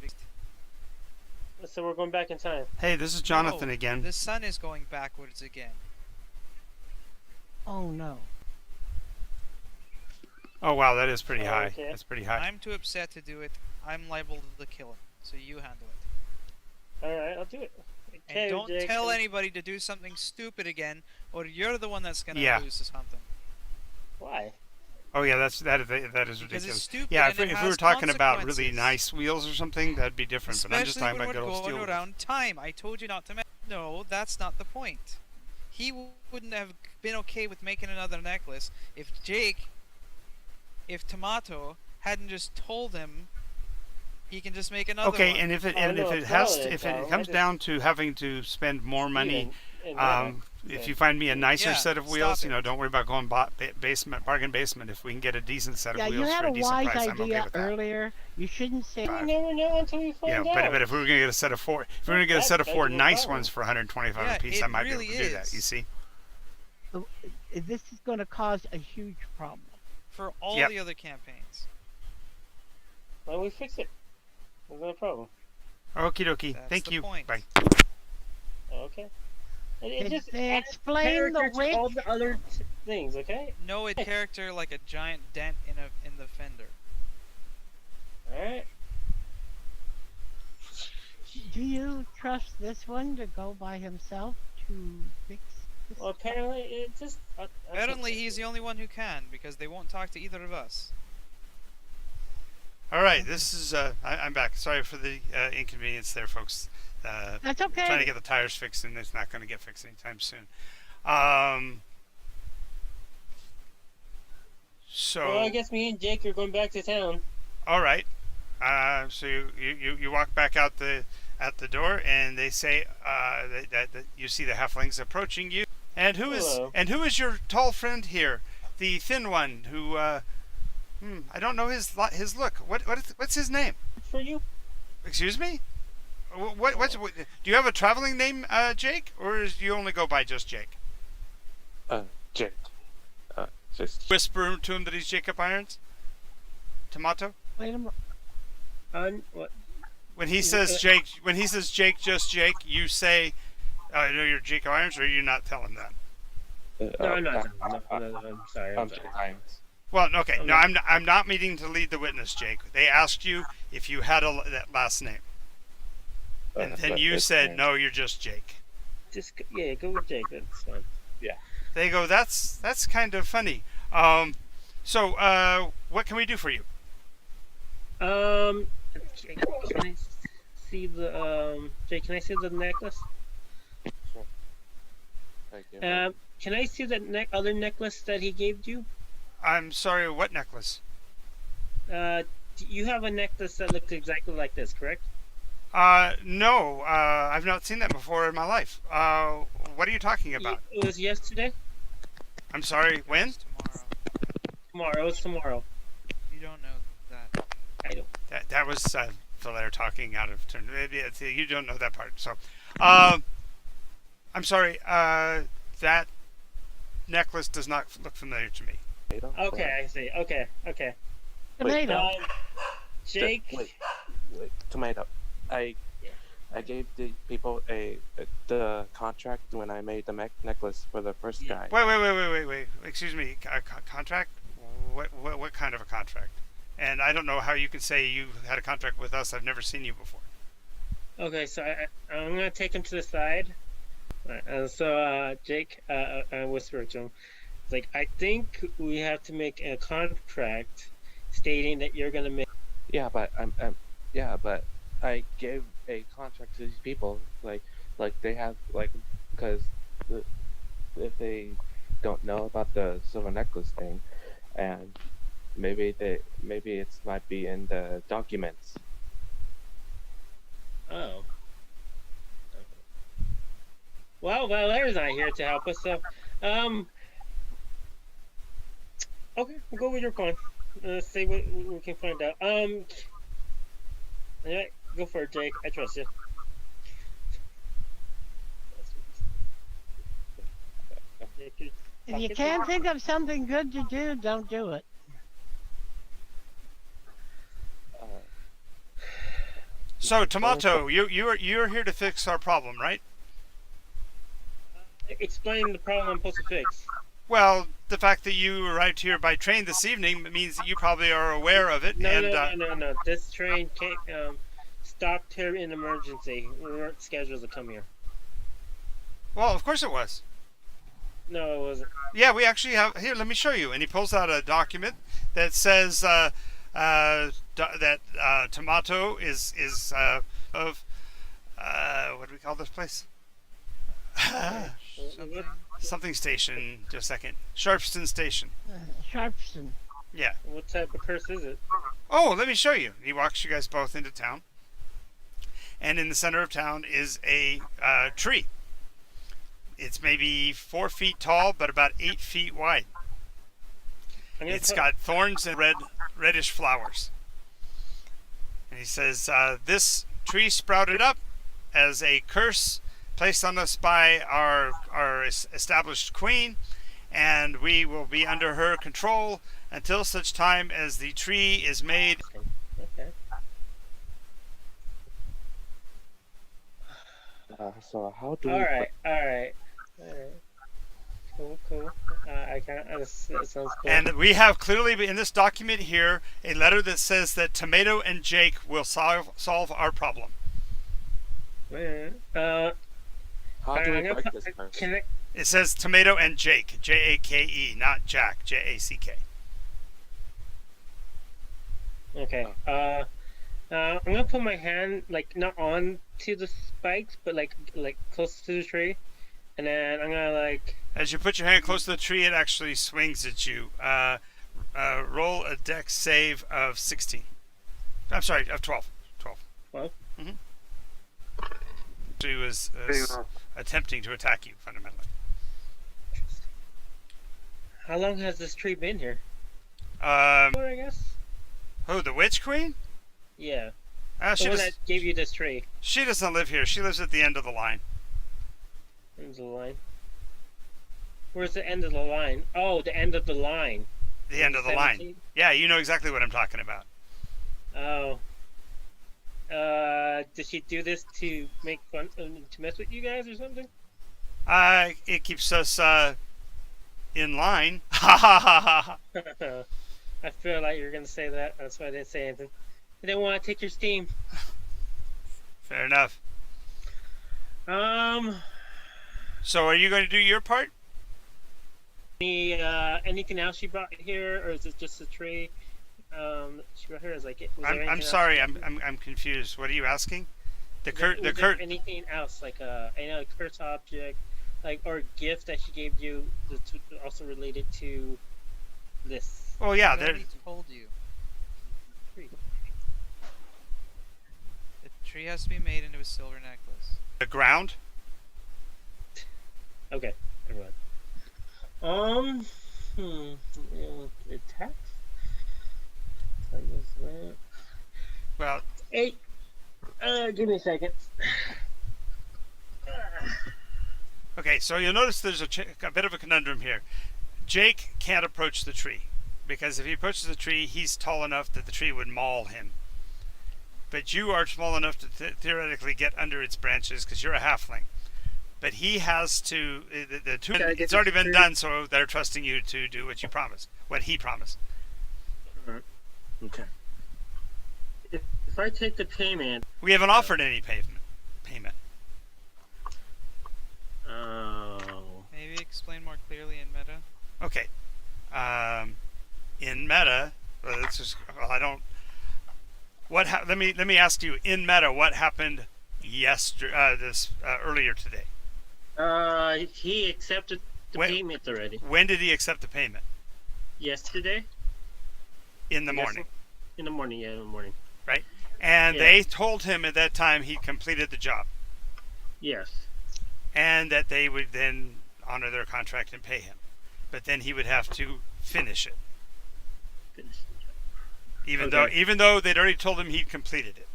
So we're going back in time.
Hey, this is Jonathan
No,
again.
The sun is going backwards again.
Oh no.
Oh wow, that is pretty high.
Okay.
That's pretty high.
I'm too upset to do it. I'm liable to kill him. So you handle it.
All right, I'll do it.
And don't
Jake,
tell anybody to do something stupid again, or you're the one that's gonna
Yeah.
lose to something.
Why?
Oh yeah, that is
Because
ridiculous.
it's stupid.
Yeah,
and
if
it
we were
has
talking about really
consequences.
nice wheels or something, that'd be different. But I'm just
Especially
talking
when
about good
we're
old
going
steel.
around time. I told you not to. No, that's not the point. He wouldn't have been okay with making another necklace if Tomato hadn't just told him he can just make another
Okay,
one.
and if it
I know,
if
Tom,
it
I
comes
just-
down to having to spend more money,
In
if you find me a nicer
Yeah,
set of
stop
wheels,
it.
don't worry about going bargain basement. If we can get a decent set
Yeah,
of
you
wheels
had
for
a
a decent
wise
price, I'm okay
idea
with that.
earlier. You shouldn't say.
we never know until we find out.
But if we were gonna get a set of four, if we were gonna get a set of
That-
four
that's no
nice
problem.
ones for 125
Yeah,
a piece,
it
I might
really
be able to do that.
is.
You see?
This is going to cause a huge problem.
For all
Yep.
the other campaigns.
Well, we fix it. There's no problem.
Okie dokie.
That's
Thank
the
you.
point.
Bye.
Okay. It
Did
just
they
adds
explain the
character to all
witch?
the other things, okay?
No, a character like a giant dent in the fender.
All right.
Do you trust this one to go by himself to fix this?
Well, apparently it just.
Apparently, he's the only one who can because they won't talk to either of us.
All right. This is I'm back. Sorry for the inconvenience there, folks.
That's okay.
Trying to get the tires fixed, and it's not going to get fixed anytime soon. So.
Well, I guess me and Jake are going back to town.
All right. So you walk back out at the door, and they say that you see the halflings approaching you. And who is your tall friend here, the thin one who? I don't know his look. What's his name?
For you?
Excuse me. What do you have a traveling name, Jake, or do you only go by just Jake?
Jake. Just
Whisper to him that he's Jacob Irons. Tomato.
Wait a minute.
What?
When he says Jake, just Jake, you say, "No, you're Jacob Irons," or you're not telling that.
No, I'm not. No, I'm sorry. I'm sorry.
Jake Irons.
Well, okay,
I'm
no,
not-
I'm not meeting to lead the witness, Jake. They asked you if you had that last name, and then you said, "No, you're just Jake."
Just go with Jake. That's fine.
They go, "That's kind of funny." So, what can we do for you?
Jake, can I see the Jake? Can I see the necklace?
Sure. Thank you.
Can I see that other necklace that he gave you?
I'm sorry, what necklace?
You have a necklace that looks exactly like this, correct?
No, I've not seen that before in my life. What are you talking about?
It was yesterday.
I'm sorry, when?
It's tomorrow.
Tomorrow. It's tomorrow.
You don't know that.
I don't.
That was Valaire talking out of turn. You don't know that part, so. I'm sorry. That necklace does not look familiar to me.
Okay, I see. Okay.
Tomato.
Jake.
Wait, Tomato. I gave the people the contract when I made the necklace for the first guy.
Wait. Excuse me. Contract? What kind of a contract? And I don't know how you can say you had a contract with us. I've never seen you before.
Okay, so I'm gonna take him to the side, Right, so Jake, I whispered to him, it's like, I think we have to make a contract stating that you're gonna make.
Yeah, but yeah, but I gave a contract to these people, like they have because if they don't know about the silver necklace thing, and maybe it's might be in the documents.
Oh. Well, Valera's not here to help us, so, okay, we'll go with your plan. Let's see what we can find out. Yeah, go for it, Jake. I trust you.
If you can't think of something good to do, don't do it.
Uh,
So, Tomato, you're here to fix our problem, right?
Explain the problem I'm supposed to fix.
Well, the fact that you arrived here by train this evening means that you probably are aware of it.
No. This train stopped here in emergency. We weren't scheduled to come here.
Well, of course it was.
No, it wasn't.
Yeah, we actually have here. Let me show you. And he pulls out a document that says that Tomato is of what do we call this place? Something station. Just a second. Sharpston Station.
Sharpston.
Yeah.
What type of curse is it?
Oh, let me show you. He walks you guys both into town, and in the center of town is a tree. It's maybe 4 feet tall, but about 8 feet wide. It's got thorns and reddish flowers. And he says, this tree sprouted up as a curse placed on us by our established queen, and we will be under her control until such time as the tree is made.
Okay.
So how do we?
All right. Cool. I can't. That sounds cool.
And we have clearly in this document here a letter that says that Tomato and Jake will solve our problem.
How do we break this curse?
It says Tomato and Jake, Jake, not Jack, Jack.
Okay. I'm gonna put my hand not on to the spikes, but like close to the tree, and then I'm gonna
As you put your hand close to the tree, it actually swings at you. Roll a dex save of 16. I'm sorry, of 12. 12.
12?
Mm-hmm. She was attempting to attack you, fundamentally.
How long has this tree been here?
I
guess.
Who, the Witch Queen?
Yeah.
She
The one that gave you this tree.
She doesn't live here. She lives at the end of the line.
End of the line. Where's the end of the line? Oh, the end of the line.
The end of the line. Yeah, you know exactly what I'm talking about.
Oh. Did she do this to make fun, to mess with you guys or something?
It keeps us in line. Ha ha ha ha.
I feel like you were gonna say that. That's why I didn't say anything. I didn't want to take your steam.
Fair enough.
Um.
So, are you going to do your part?
Anything else she brought here, or is it just a tree? She brought here.
I'm sorry. I'm confused. What are you asking?
Anything else any curse object, or gift that she gave you that's also related to this?
Oh yeah,
I already told you.
Tree.
The tree has to be made into a silver necklace.
The ground.
Okay, never mind. Attack.
Well,
8. Give me a second.
okay. So you'll notice there's a bit of a conundrum here. Jake can't approach the tree because if he approaches the tree, he's tall enough that the tree would maul him. But you are small enough to theoretically get under its branches because you're a halfling. But he has to. It's already been done, so they're trusting you to do what you promised, what he promised.
Okay.
If I take the payment,
We haven't offered any payment. Okay. In meta, let's just. Well, I don't. Let me ask you. In meta, what happened earlier today?
He accepted the
When-
payment already.
When did he accept the payment?
Yesterday?
In the
I guess
morning,
In the morning, yeah, in the morning.
right? And
Yeah.
they told him at that time he completed the job,
Yes.
and that they would then honor their contract and pay him. But then he would have to finish it,
Finished the job. Okay.
even though they'd already told him he'd completed it.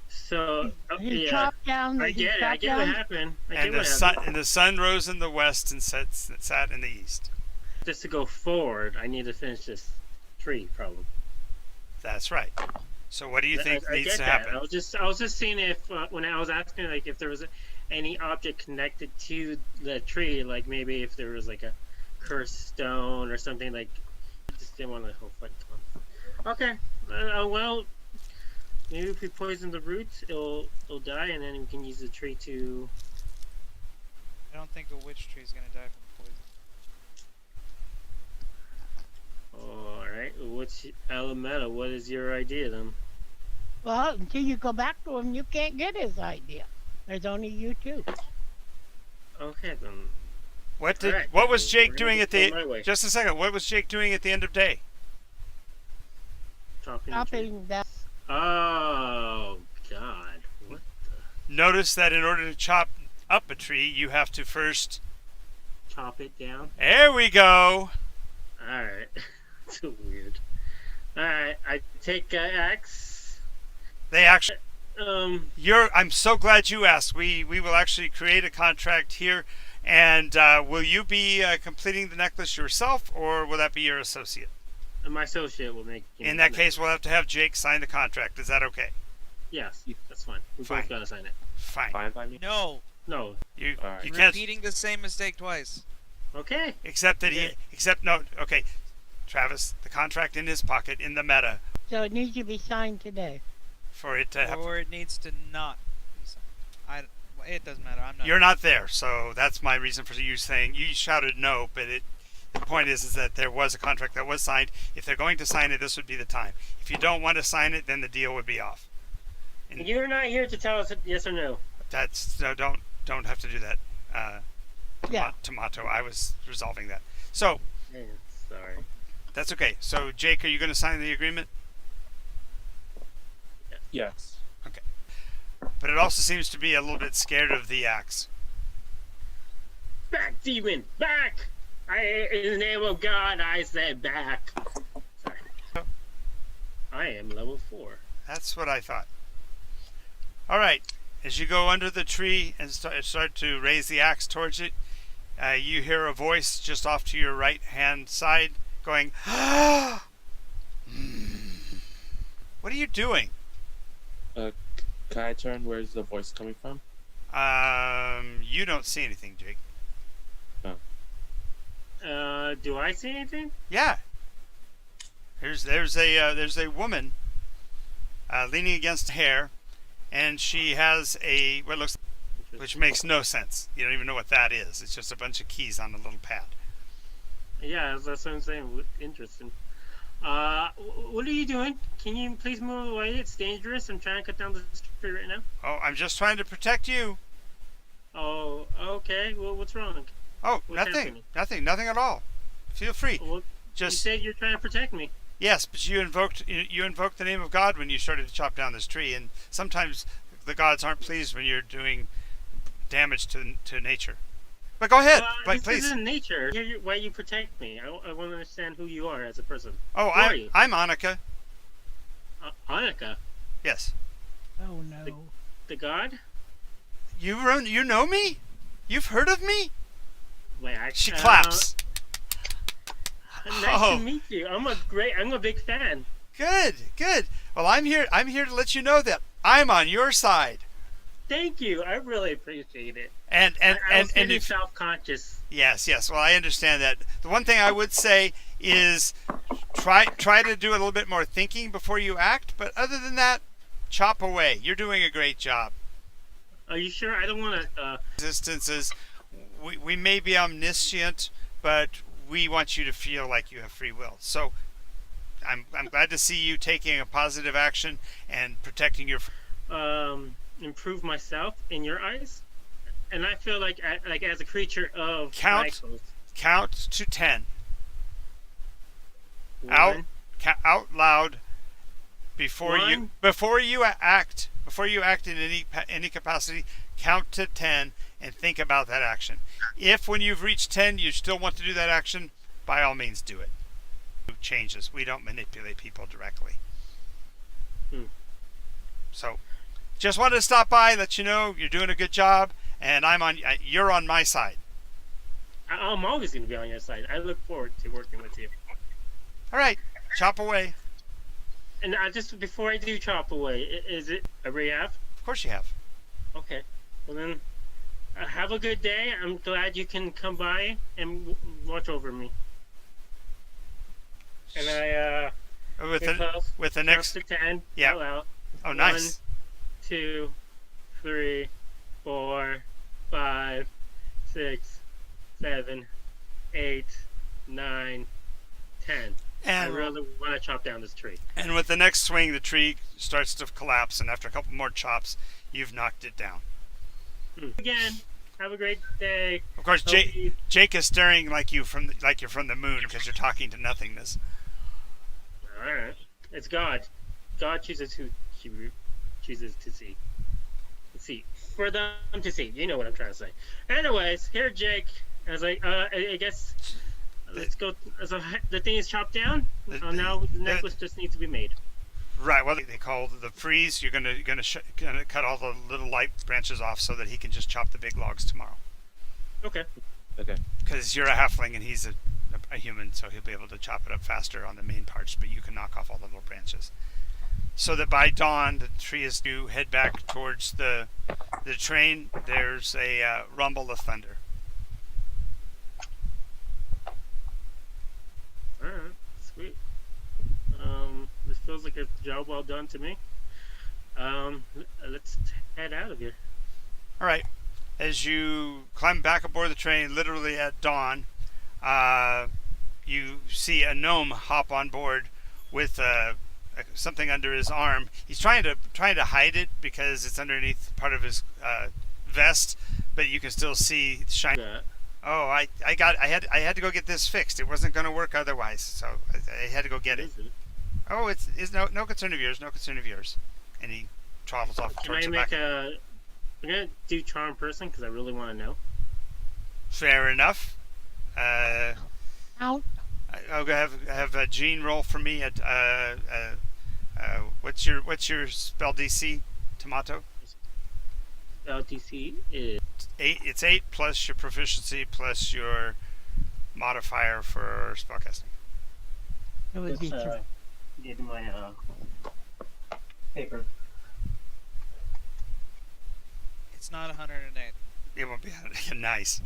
So,
He
yeah.
chopped down.
I
he
get it. I
chopped
get what
down-
happened. I get
And the
what
sun
happened.
and the sun rose in the west and sat in the east.
Just to go forward, I need to finish this tree problem.
That's right. So what do you think
I
needs
get
to
that.
happen?
I was just seeing if when I was asking like if there was any object connected to the tree, like maybe if there was like a cursed stone or something like. Just didn't want to whole fight. Okay. Well, maybe if we poison the roots, it'll die, and then we can use the tree to.
I don't think a witch tree is gonna die from poison.
All right. What's Alameda? What is your idea then?
Well, until you go back to him, you can't get his idea. There's only you two.
Okay then.
What
Alright,
what was
we're
Jake
gonna
doing
go
at the
my way.
just a second? What was Jake doing at the end of day?
Chopping the tree.
Chopping that.
Oh God! What?
Notice that in order to chop up a tree, you have to first.
Chop it down.
There we go.
All right. So weird. All right. I take axe.
They actually.
Um.
I'm so glad you asked. We will actually create a contract here, and will you be completing the necklace yourself, or will that be your associate?
My associate will make.
In that case, we'll have to have Jake sign the contract. Is that okay?
Yes, that's fine. We
Fine.
both gotta sign it.
Fine.
Fine by me.
No,
No.
You
Alright.
you can't.
repeating the same mistake twice.
Okay.
Except that
Okay.
no. Okay, Travis, the contract in his pocket in the meta
So it needs to be signed today.
for it to happen.
Or it needs to not be signed. It doesn't matter. I'm not.
You're not there, so that's my reason for you saying you shouted no. But the point is that there was a contract that was signed. If they're going to sign it, this would be the time. If you don't want to sign it, then the deal would be off. And
You're not here to tell us yes or no.
that's no, don't have to do that.
Yeah.
Tomato. I was resolving that. So
Hey, sorry.
that's okay. So Jake, are you going to sign the agreement?
Yes.
But it also seems to be a little bit scared of the axe.
Back, demon, back! In the name of God, I said back. Sorry. I am level 4.
That's what I thought. All right. As you go under the tree and start to raise the axe towards it, you hear a voice just off to your right hand side going, "Ah!" What are you doing?
Can I turn? Where's the voice coming from?
You don't see anything, Jake.
Do I see anything?
Yeah. There's a woman leaning against a hair, and she has what looks, which makes no sense. You don't even know what that is. It's just a bunch of keys on a little pad.
Yeah, that's what I'm saying. Interesting. What are you doing? Can you please move away? It's dangerous. I'm trying to cut down the tree right now.
Oh, I'm just trying to protect you.
Oh, okay. Well, what's wrong?
Oh,
What's
nothing,
happening?
nothing at all. Feel free.
Well, you
Just
said you're trying to protect me.
yes, but you invoked the name of God when you started to chop down this tree, and sometimes the gods aren't pleased when you're doing damage to nature. But go ahead, but
This
please.
isn't nature. Why you protect me? I want to understand who you are as a person.
Oh,
Who are you?
I'm Annika.
Annika,
Yes.
Oh no.
the god?
You know me? You've heard of me?
Wait,
She claps.
Nice
Oh.
to meet you. I'm a big fan.
Good. Well, I'm here to let you know that I'm on your side.
Thank you. I really appreciate it.
And
I was getting
if
self-conscious.
yes. Well, I understand that. The one thing I would say is try to do a little bit more thinking before you act. But other than that, chop away. You're doing a great job.
Are you sure? I don't want to.
Existences, we may be omniscient, but we want you to feel like you have free will. So I'm glad to see you taking a positive action and protecting your.
Improve myself in your eyes, and I feel like as a creature of
Count to 10.
One,
Out loud before
One.
you act in any capacity. Count to 10 and think about that action. If when you've reached 10 you still want to do that action, by all means do it. Changes. We don't manipulate people directly. So just wanted to stop by, let you know you're doing a good job, and you're on my side.
I'm always going to be on your side. I look forward to working with you.
All right, chop away.
And just before I do chop away, is it a have?
Of course you have.
Okay. Well then, have a good day. I'm glad you can come by and watch over me. And I
with the next
to 10.
Yeah.
Out loud.
Oh, nice.
1, 2, 3, 4, 5, 6, 7, 8, 9, 10. I really want to chop down this tree.
And with the next swing, the tree starts to collapse, and after a couple more chops, you've knocked it down.
Again, have a great day.
Of course, Jake is staring like you're from the moon because you're talking to nothingness.
All right, it's God. God chooses who He chooses to see. Let's see, for them to see. You know what I'm trying to say. Anyways, here, Jake. I was like, I guess. Let's go. So the thing is chopped down. Now the necklace just needs to be made.
Right. Well, they call the freeze. You're gonna cut all the little light branches off so that he can just chop the big logs tomorrow.
Okay.
Because you're a halfling and he's a human, so he'll be able to chop it up faster on the main parts. But you can knock off all the little branches. So that by dawn, the tree is to head back towards the train. There's a rumble of thunder.
Alright, sweet. This feels like a job well done to me. Let's head out of here.
All right. As you climb back aboard the train, literally at dawn, you see a gnome hop on board with something under his arm. He's trying to hide it because it's underneath part of his vest, but you can still see shine. Oh, I had to go get this fixed. It wasn't going to work otherwise, so I had to go get it. Oh, it's no concern of yours. No concern of yours. And he travels off towards the back.
I'm gonna do charm person because I really want to know.
Fair enough.
Out.
I'll have Jean roll for me at what's your spell DC, Tomato?
DC is
8. It's 8 plus your proficiency plus your modifier for spellcasting.
It would be
Let's, get my paper.
It's not 108.
It won't be nice.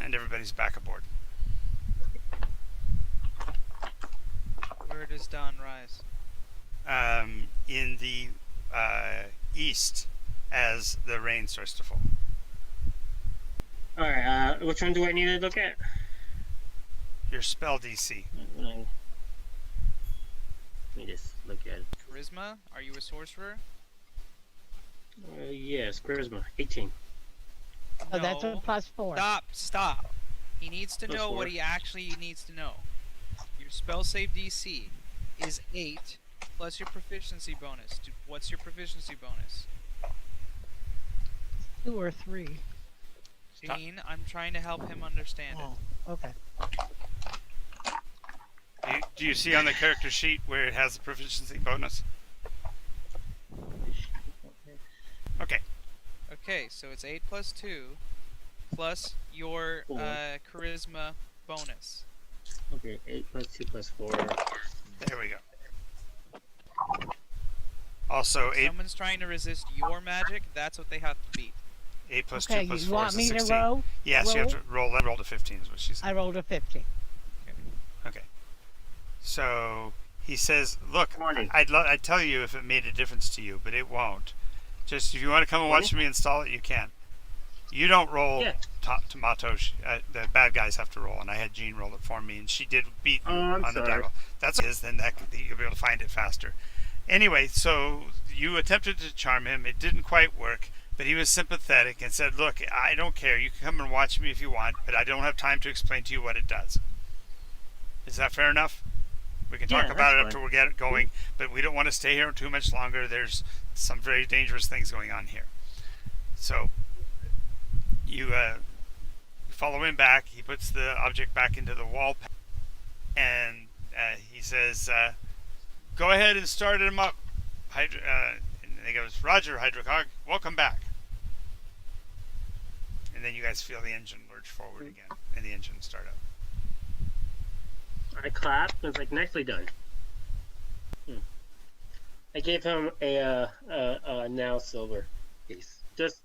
And everybody's back aboard.
Where does dawn rise?
In the east, as the rain starts to fall.
Alright, which one do I need to look at?
Your spell DC.
Let me just look at it.
Charisma? Are you a sorcerer?
Yes, charisma, 18.
Oh, that's a
No.
+4.
Stop. He needs to
Plus
know
4.
what he actually needs to know. Your spell save DC is 8 plus your proficiency bonus. What's your proficiency bonus?
2 or 3.
Dean, I'm trying to help him understand it.
Oh, okay.
Do you see on the character sheet where it has the proficiency bonus? Okay.
Okay, so it's 8 plus 2 plus your
4.
charisma bonus.
Okay, 8 plus 2 plus 4.
There we go. Also,
If
8
someone's trying to resist your magic, that's what they have to beat.
8 plus
Okay,
2 plus
you
4
want
is
me to
16.
roll?
Yes, you have to roll. Roll to 15 is what she said.
I rolled a 15.
Okay. So he says, "Look,
Morning.
I'd tell you if it made a difference to you, but it won't. Just if you want to come and watch me install it, you can. You don't roll
Yeah.
tomatoes. The bad guys have to roll, and I had Jean roll it for me, and she did beat you
I'm
on the
sorry.
devil. That's what it is. Then you'll be able to find it faster. Anyway, so you attempted to charm him. It didn't quite work, but he was sympathetic and said, "Look, I don't care. You can come and watch me if you want, but I don't have time to explain to you what it does." Is that fair enough? We can talk
Yeah,
about it
that's
after
fine.
we get it going, but we don't want to stay here too much longer. There's some very dangerous things going on here. So you follow him back. He puts the object back into the wall, and he says, "Go ahead and start him up." And he goes, "Roger, Hydrocog. Welcome back." And then you guys feel the engine lurch forward again, and the engine start up.
I clapped. I was like, nicely done. I gave him a now silver piece. Just,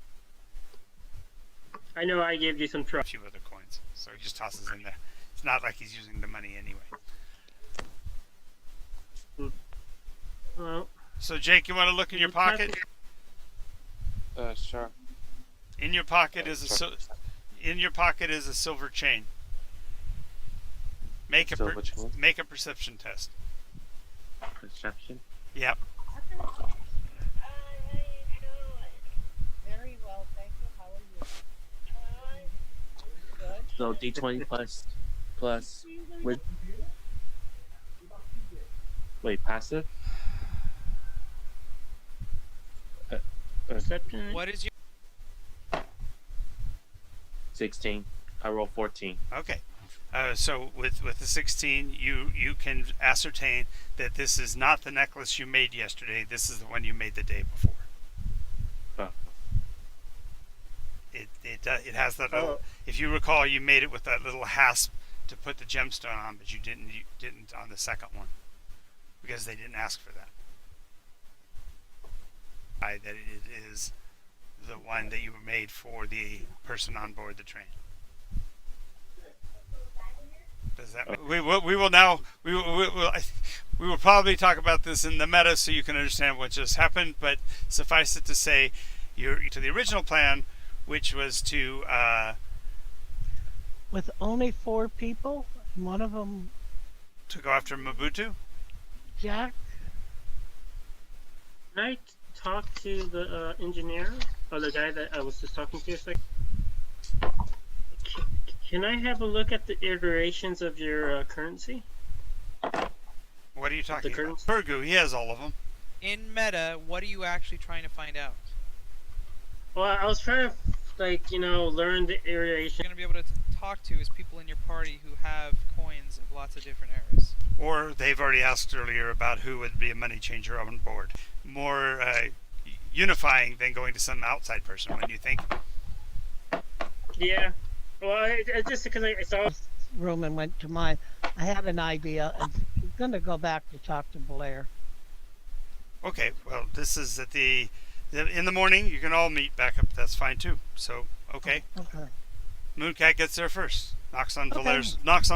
I know I gave you some
A
trouble.
few other coins, so he just tosses in there. It's not like he's using the money anyway.
Well,
So Jake, you want to look in your pocket?
Sure.
In your pocket is a silver chain. Make a
Silver chain?
make a perception test.
Perception.
Yep.
Very well, thank you. How are you? Good.
So D20 plus with wait passive.
perception.
What is your
16. I roll 14.
Okay. So with the 16, you can ascertain that this is not the necklace you made yesterday. This is the one you made the day before.
Oh.
It has that little. If you recall, you made it with that little hasp to put the gemstone on, but you didn't on the second one because they didn't ask for that. That it is the one that you made for the person on board the train. Does that? We will probably talk about this in the meta so you can understand what just happened. But suffice it to say, you're to the original plan, which was to
With only 4 people, one of them
go after Mobutu.
Jack.
Can I talk to the engineer or the guy that I was just talking to a second? Can I have a look at the iterations of your currency?
What are you talking
The
about?
currency?
Pergu, he has all of them.
in meta? What are you actually trying to find out?
Well, I was trying to, learn the iteration.
You're gonna be able to talk to is people in your party who have coins of lots of different eras.
Or they've already asked earlier about who would be a money changer on board. More unifying than going to some outside person, wouldn't you think?
Yeah. Well, I just because I saw.
Room and went to mine. I had an idea. I'm going to go back to talk to Blair.
Okay, well, this is at in the morning. You can all meet back up. That's fine too. So, okay.
Okay.
Mooncat gets there first. Knocks on
Okay.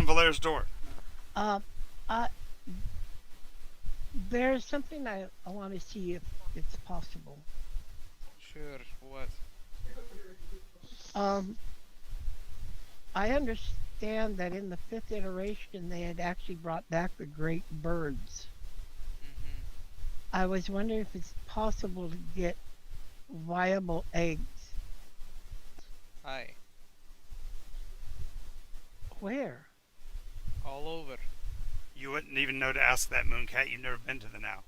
Valaire's door.
There's something I want to see if it's possible.
Sure. What?
I understand that in the 5th iteration they had actually brought back the great birds.
Mm-hmm.
I was wondering if it's possible to get viable eggs.
Hi.
Where?
All over.
You wouldn't even know to ask that, Mooncat. You've never been to the now.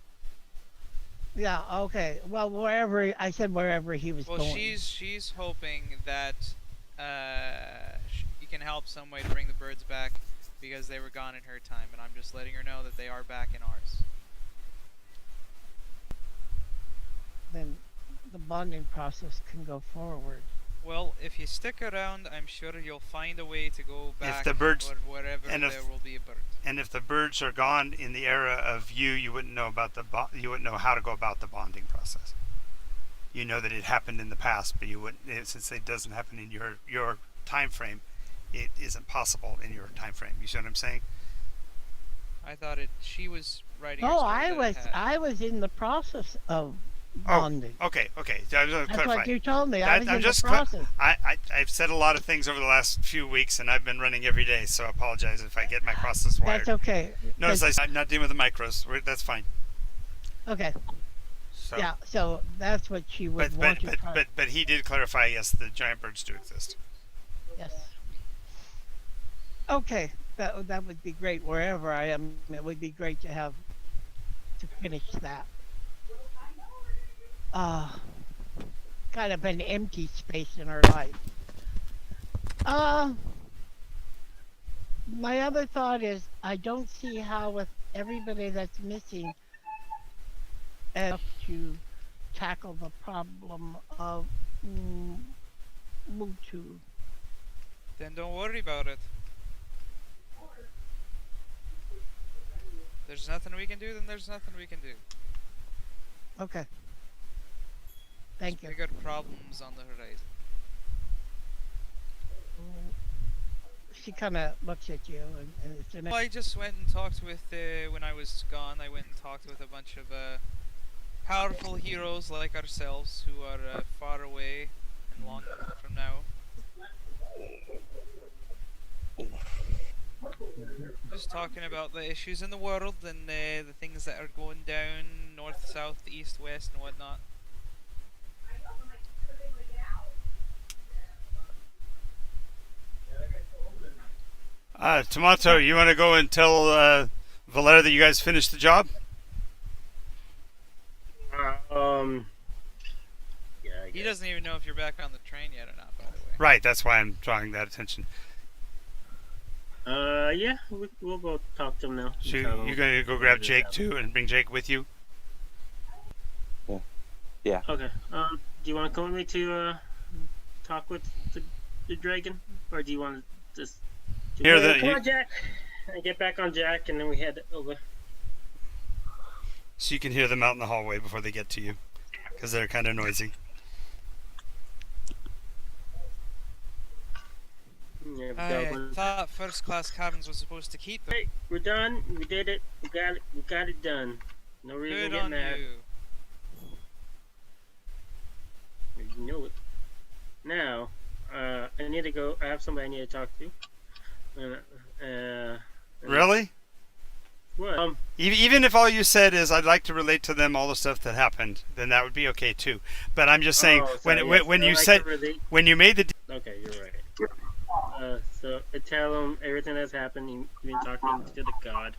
Yeah, okay. Well, wherever he was
Well,
going.
she's hoping that he can help some way to bring the birds back because they were gone in her time, and I'm just letting her know that they are back in ours.
Then the bonding process can go forward.
Well, if you stick around, I'm sure you'll find a way to go back
the birds-
or wherever
and
there will be a bird.
And if the birds are gone in the era of you wouldn't know about you wouldn't know how to go about the bonding process. You know that it happened in the past, but you wouldn't, since it doesn't happen in your time frame. It isn't possible in your time frame. You see what I'm saying?
I thought she was writing.
Oh,
her story that it had.
I was in the process of
Oh,
bonding.
okay. So I was going to
That's
clarify.
what you told me. I
That-
was
I'm
in
just
the
cla-
process.
I've said a lot of things over the last few weeks, and I've been running every day, so I apologize if I get my crosses wired.
That's okay.
Notice
'cause-
I'm not dealing with the micros. That's fine.
Okay.
So,
Yeah. So that's what she would
but
want to try.
but he did clarify. Yes, the giant birds do exist.
Yes. Okay. That would be great wherever I am. It would be great to have to finish that. Kind of an empty space in her life. Uh, my other thought is I don't see how with everybody that's missing enough to tackle the problem of Mutu.
Then don't worry about it. There's nothing we can do, then there's nothing we can do.
Okay. Thank you.
Bigger problems on the horizon.
She kind of looks at you and it's an
Well, I just went and talked with, when I was gone, I went and talked with a bunch of powerful heroes like ourselves who are far away and long from now. Just talking about the issues in the world and the things that are going down north, south, east, west, and whatnot.
Tomato, you want to go and tell Valera that you guys finished the job?
Yeah. I
He
guess.
doesn't even know if you're back on the train yet or not, by the way.
Right. That's why I'm drawing that attention.
Yeah, we'll go talk to him now.
So
and tell him
you're gonna go grab
what
Jake
happened.
too, and bring Jake with you.
Okay. Do you want to come with me to talk with the dragon, or do you want to just?
Here,
Come on, Jack. I get back on Jack, and then we head over.
So you can hear them out in the hallway before they get to you, because they're kind of noisy.
Yeah, we
I
got one.
thought first class cabins was supposed to keep them.
Hey, we're done. We did it. We got it. We got it done. No reason
Good
to get
on
mad.
you.
You know it. Now, I need to go. I have somebody I need to talk to.
Really?
What?
Even if all you said is I'd like to relate to them all the stuff that happened, then that would be okay too. But I'm just saying
sorry,
when
yes,
you
I like
said
to relate-
when you made the
Okay, you're right. So I tell him everything that's happened. You've been talking to the god.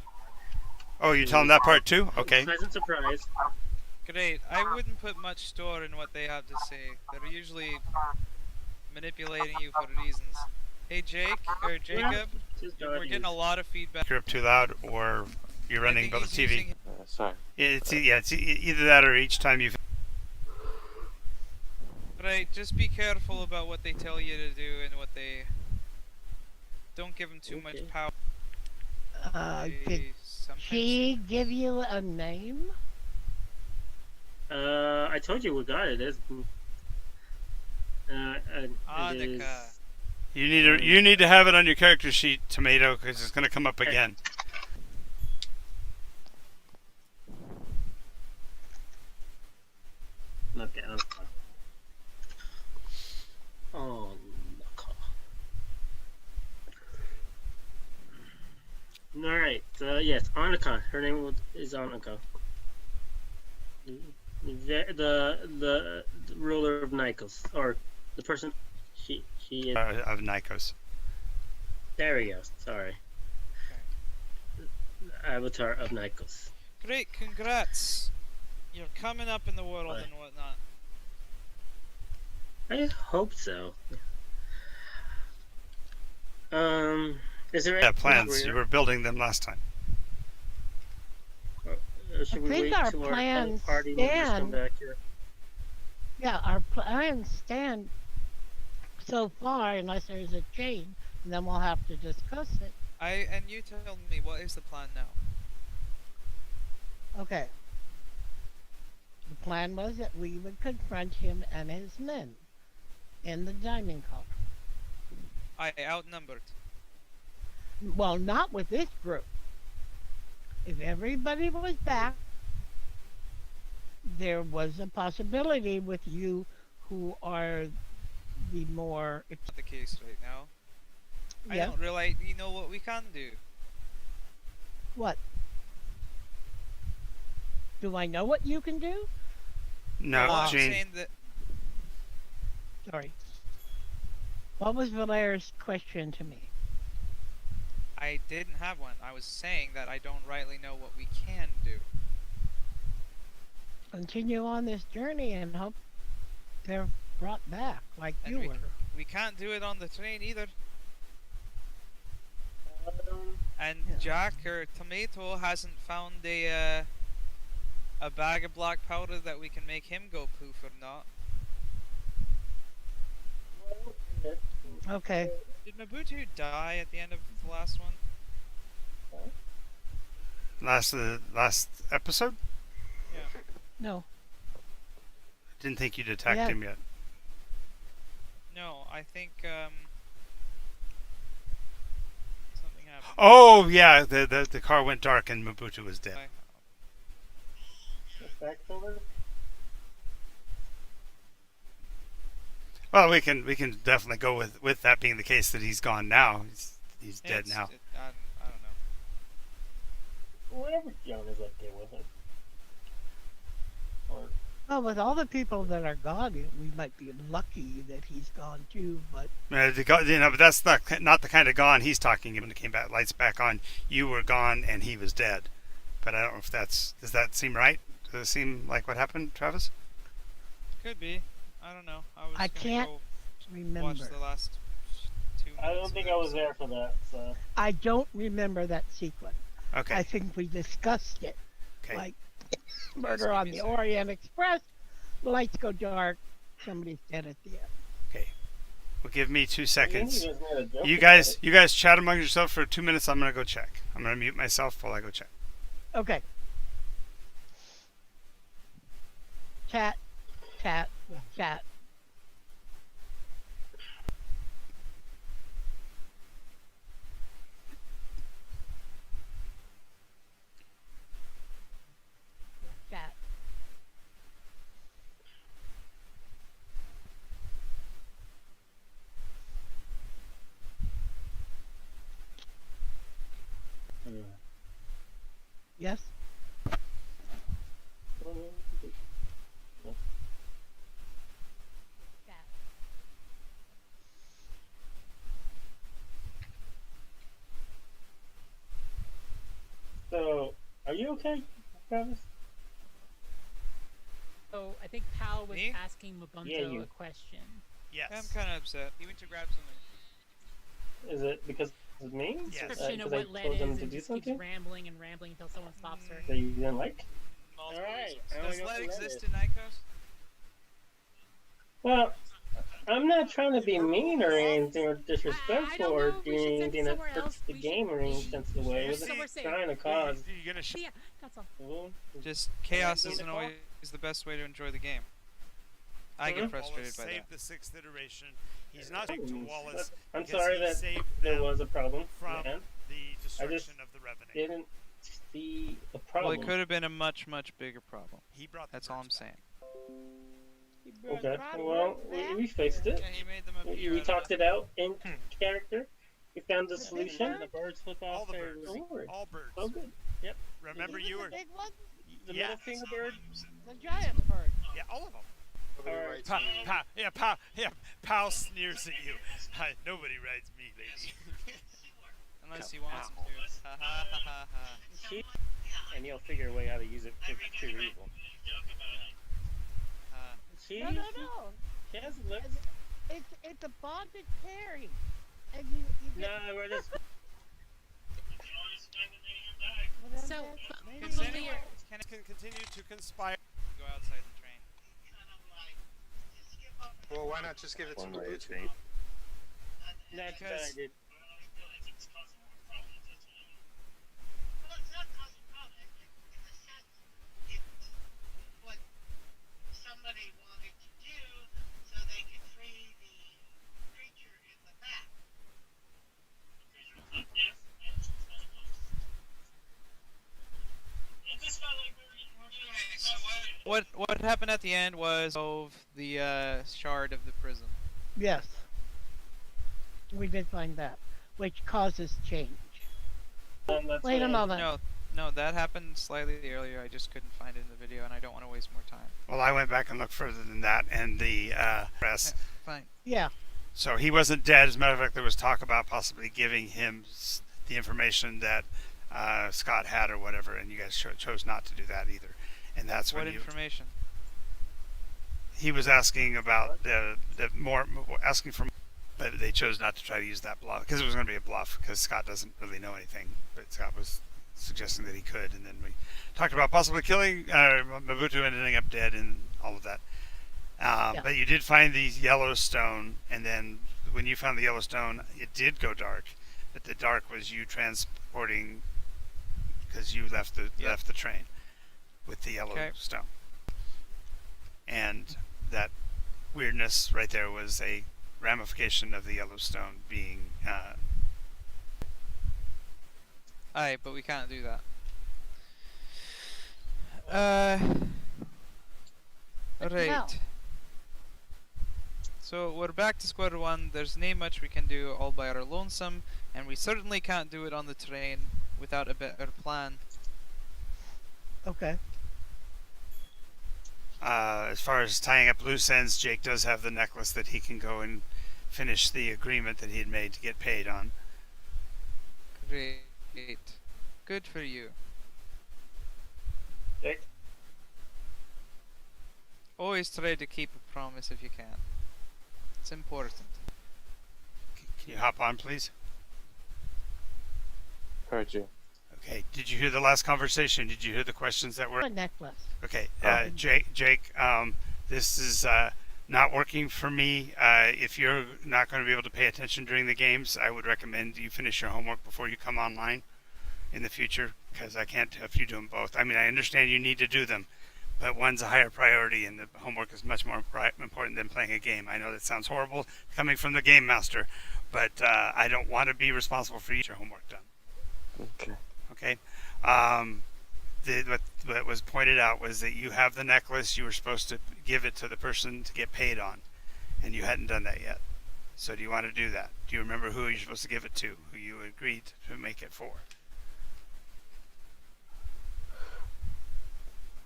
oh, you tell them that part too? Okay.
Pleasant surprise.
Great. I wouldn't put much store in what they have to say. They're usually manipulating you for reasons. Hey, Jake, or Jacob,
Just
we're
God
getting a lot of feedback.
You're up too loud, or you're
I
running
think
by the
he's
TV.
using-
Sorry.
It's either that or each time you.
Right, just be careful about what they tell you to do and what they... Don't give them too much
Okay.
power.
Did
They sometimes-
she give you a name?
I told you what god it is. It
Annika.
is-
You need to have it on your character sheet, Tomato, because it's going to come up again.
Look at Annika. Oh, Annika. Alright, yes, Annika. Her name is Annika. The ruler of Nycos, or the person she is.
Of Nycos.
There we go. Sorry. Avatar of Nycos.
Great, congrats. You're coming up in the world
Bye.
and whatnot.
I hope so. Is there
Yeah,
any
plans. You were building them last time.
Should we
I think
wait
our
till
plans
party members come
stand.
back here?
Yeah, our plans stand so far, unless there's a change, and then we'll have to discuss it.
And you tell me, what is the plan now?
Okay. The plan was that we would confront him and his men in the dining car.
I outnumbered.
Well, not with this group. If everybody was back, there was a possibility with you who are the more
The case right now. I
yes.
don't really know what we can do.
What? Do I know what you can do?
No,
Well, I'm
Jane.
saying that
Sorry. What was Valera's question to me?
I didn't have one. I was saying that I don't rightly know what we can do.
Continue on this journey and hope they're brought back like
And
you were.
We can't do it on the train either. And
Yeah.
Jack or Tomato hasn't found a bag of black powder that we can make him go poof or not.
Okay.
Did Mabutu die at the end of the last one?
Last episode?
Yeah.
No.
Didn't think you'd attacked
Yeah.
him yet.
No, I think something happened.
Oh yeah, the car went dark and Mabutu was dead. Well, we can definitely go with that being the case that he's gone now. He's dead now.
I don't know.
Whatever John is okay with it. Or
Well, with all the people that are gone, we might be lucky that he's gone too. But
But that's not the kind of gone he's talking about. When it came back, lights back on, you were gone and he was dead. But I don't know if does that seem right? Does it seem like what happened, Travis?
Could be. I don't know.
I
gonna
can't
go
remember.
watch the last 2 minutes.
I don't
of
think
it.
I was there for that. So
I don't remember that sequence.
Okay.
I think we discussed it.
Okay.
Like Murder on the Orient Express, the lights go dark, somebody's dead at the end.
Okay. Well, give me 2 seconds.
You made a joke
You
about
guys chat among yourself for 2 minutes. I'm gonna go check. I'm gonna mute myself while I go check.
Okay. Chat, chat, chat. Chat. Yes? Chat.
So, are you okay, Travis?
So I think Pal was
Me?
asking Mabunto
Yeah, you.
a question.
Yes.
I'm kind of upset. He went to grab something.
Is it because of me?
Yes.
Description of
'cause I
what Led
told
is
them
and
to do
just keeps
something
rambling and rambling until someone stops her.
that you didn't like?
Multiple
Alright,
reasons.
I don't
Does
know
lead
what lead
exist
is.
in Nycos?
Well, I'm not trying to be mean or anything or
I
disrespectful
don't
or
know if
do
we should send
anything
it
that
somewhere
hurts
else.
the
We
game
should-
or any sense of way.
You
We're
see-
just
safe.
trying to cause.
You're gonna
Yeah, that's all.
Just chaos
Yeah,
isn't
Nicole?
always the best way to enjoy the game. I get
Mhm.
frustrated by
Wallace
that.
saved the 6th iteration. He's not to Wallace.
I'm
because
sorry
he
that
saved
there
them
was a problem,
from
man.
the destruction of the Revenant.
Didn't see the
Well,
problem.
it could have been a much, much bigger problem.
He brought.
That's all I'm saying.
Okay, well, we faced it.
Yeah, he made them appear.
We
out of
talked it out in character. We found the
Yeah.
solution.
Yeah.
The birds took
All
off
the
their
birds.
reward.
All birds.
Oh, good.
Remember,
Even
you
the
were.
big one,
The
Yeah.
middle finger bird.
the giant bird.
Yeah, all of them.
Alright.
Pal sneers at you. Nobody rides me, lady.
Unless he wants him to. Ha ha ha ha ha.
And you'll figure a way how to use it for pure evil. She,
No, no, no.
she has lips.
It's a bonded pairing, and you get
No, we're just.
whatever
So,
that may
Because
be.
anyway, can
Continue to conspire.
go outside the train.
Well, why not just give it to Mabutu?
That's what
Because-
I did.
Somebody wanted to do so they could free the creature in the back.
happened at the end was of the shard of the prism.
Yes, we did find that, which causes change.
And that's
Wait a
what-
moment.
No, that happened slightly earlier. I just couldn't find it in the video, and I don't want to waste more time.
Well, I went back and looked further than that, and the press.
Fine.
Yeah,
So he wasn't dead. As a matter of fact, there was talk about possibly giving him the information that Scott had or whatever, and you guys chose not to do that either. And that's
What
when
information?
he was asking about the more asking for, but they chose not to try to use that bluff because it was going to be a bluff because Scott doesn't really know anything, but Scott was suggesting that he could, and then we talked about possibly killing Mabutu and ending up dead and all of that. But you did find the Yellowstone, and then when you found the Yellowstone, it did go dark, but the dark was you transporting because you left the train with the Yellowstone, and that weirdness right there was a ramification of the Yellowstone being.
Aye, but we can't do that. Right.
No.
So we're back to square one. There's not much we can do all by our lonesome, and we certainly can't do it on the train without a better plan.
okay.
As far as tying up loose ends, Jake does have the necklace that he can go and finish the agreement that he had made to get paid on.
Great. Good for you.
Jake?
Always try to keep a promise if you can. It's important.
Can you hop on, please?
Heard you.
Okay. Did you hear the last conversation? Did you hear the questions that were?
A necklace.
Okay. Jake. This is not working for me. If you're not going to be able to pay attention during the games, I would recommend you finish your homework before you come online in the future, because I can't have you do them both. I mean, I understand you need to do them, but one's a higher priority, and the homework is much more important than playing a game. I know that sounds horrible coming from the game master, but I don't want to be responsible for your homework done.
Okay.
Okay. What was pointed out was that you have the necklace. You were supposed to give it to the person to get paid on, and you hadn't done that yet. So do you want to do that? Do you remember who you're supposed to give it to? Who you agreed to make it for?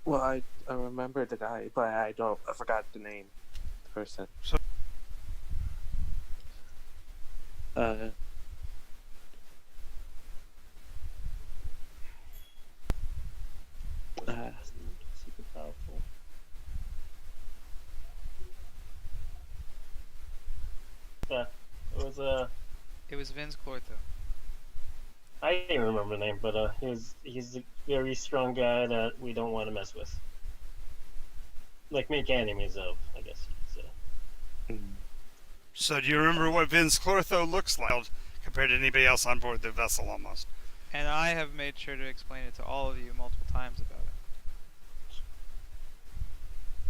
Well, I remember the guy, but I forgot the name. The person.
So-
Super powerful. Yeah, it was
Vince Clortho.
I can't remember the name, but he's a very strong guy that we don't want to mess with. Like make enemies of, I guess you could say.
So do you remember what Vince Clortho looks like compared to anybody else on board the vessel almost?
And I have made sure to explain it to all of you multiple times about it.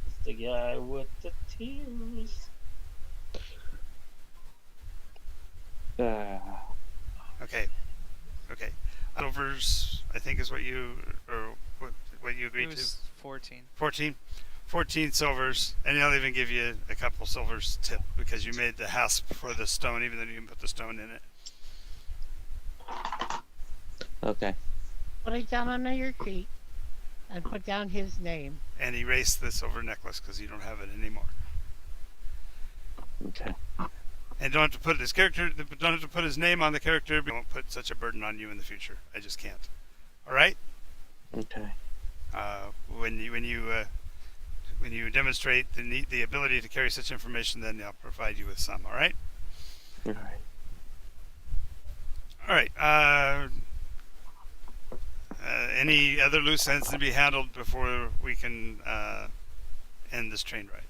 It's the guy with the tears.
Okay. Silvers, I think, is what you what you
It
agreed to.
was 14.
14 silvers, and I'll even give you a couple silvers tip because you made the hasp for the stone, even though you didn't put the stone in it.
Okay.
Put it down under your feet and put down his name.
And erase the silver necklace because you don't have it anymore.
Okay.
And don't have to put his character, don't have to put his name on the character. But I won't put such a burden on you in the future. I just can't. All right.
Okay.
When you demonstrate the ability to carry such information, then I'll provide you with some. All right.
All right.
All right. Any other loose ends to be handled before we can end this train ride?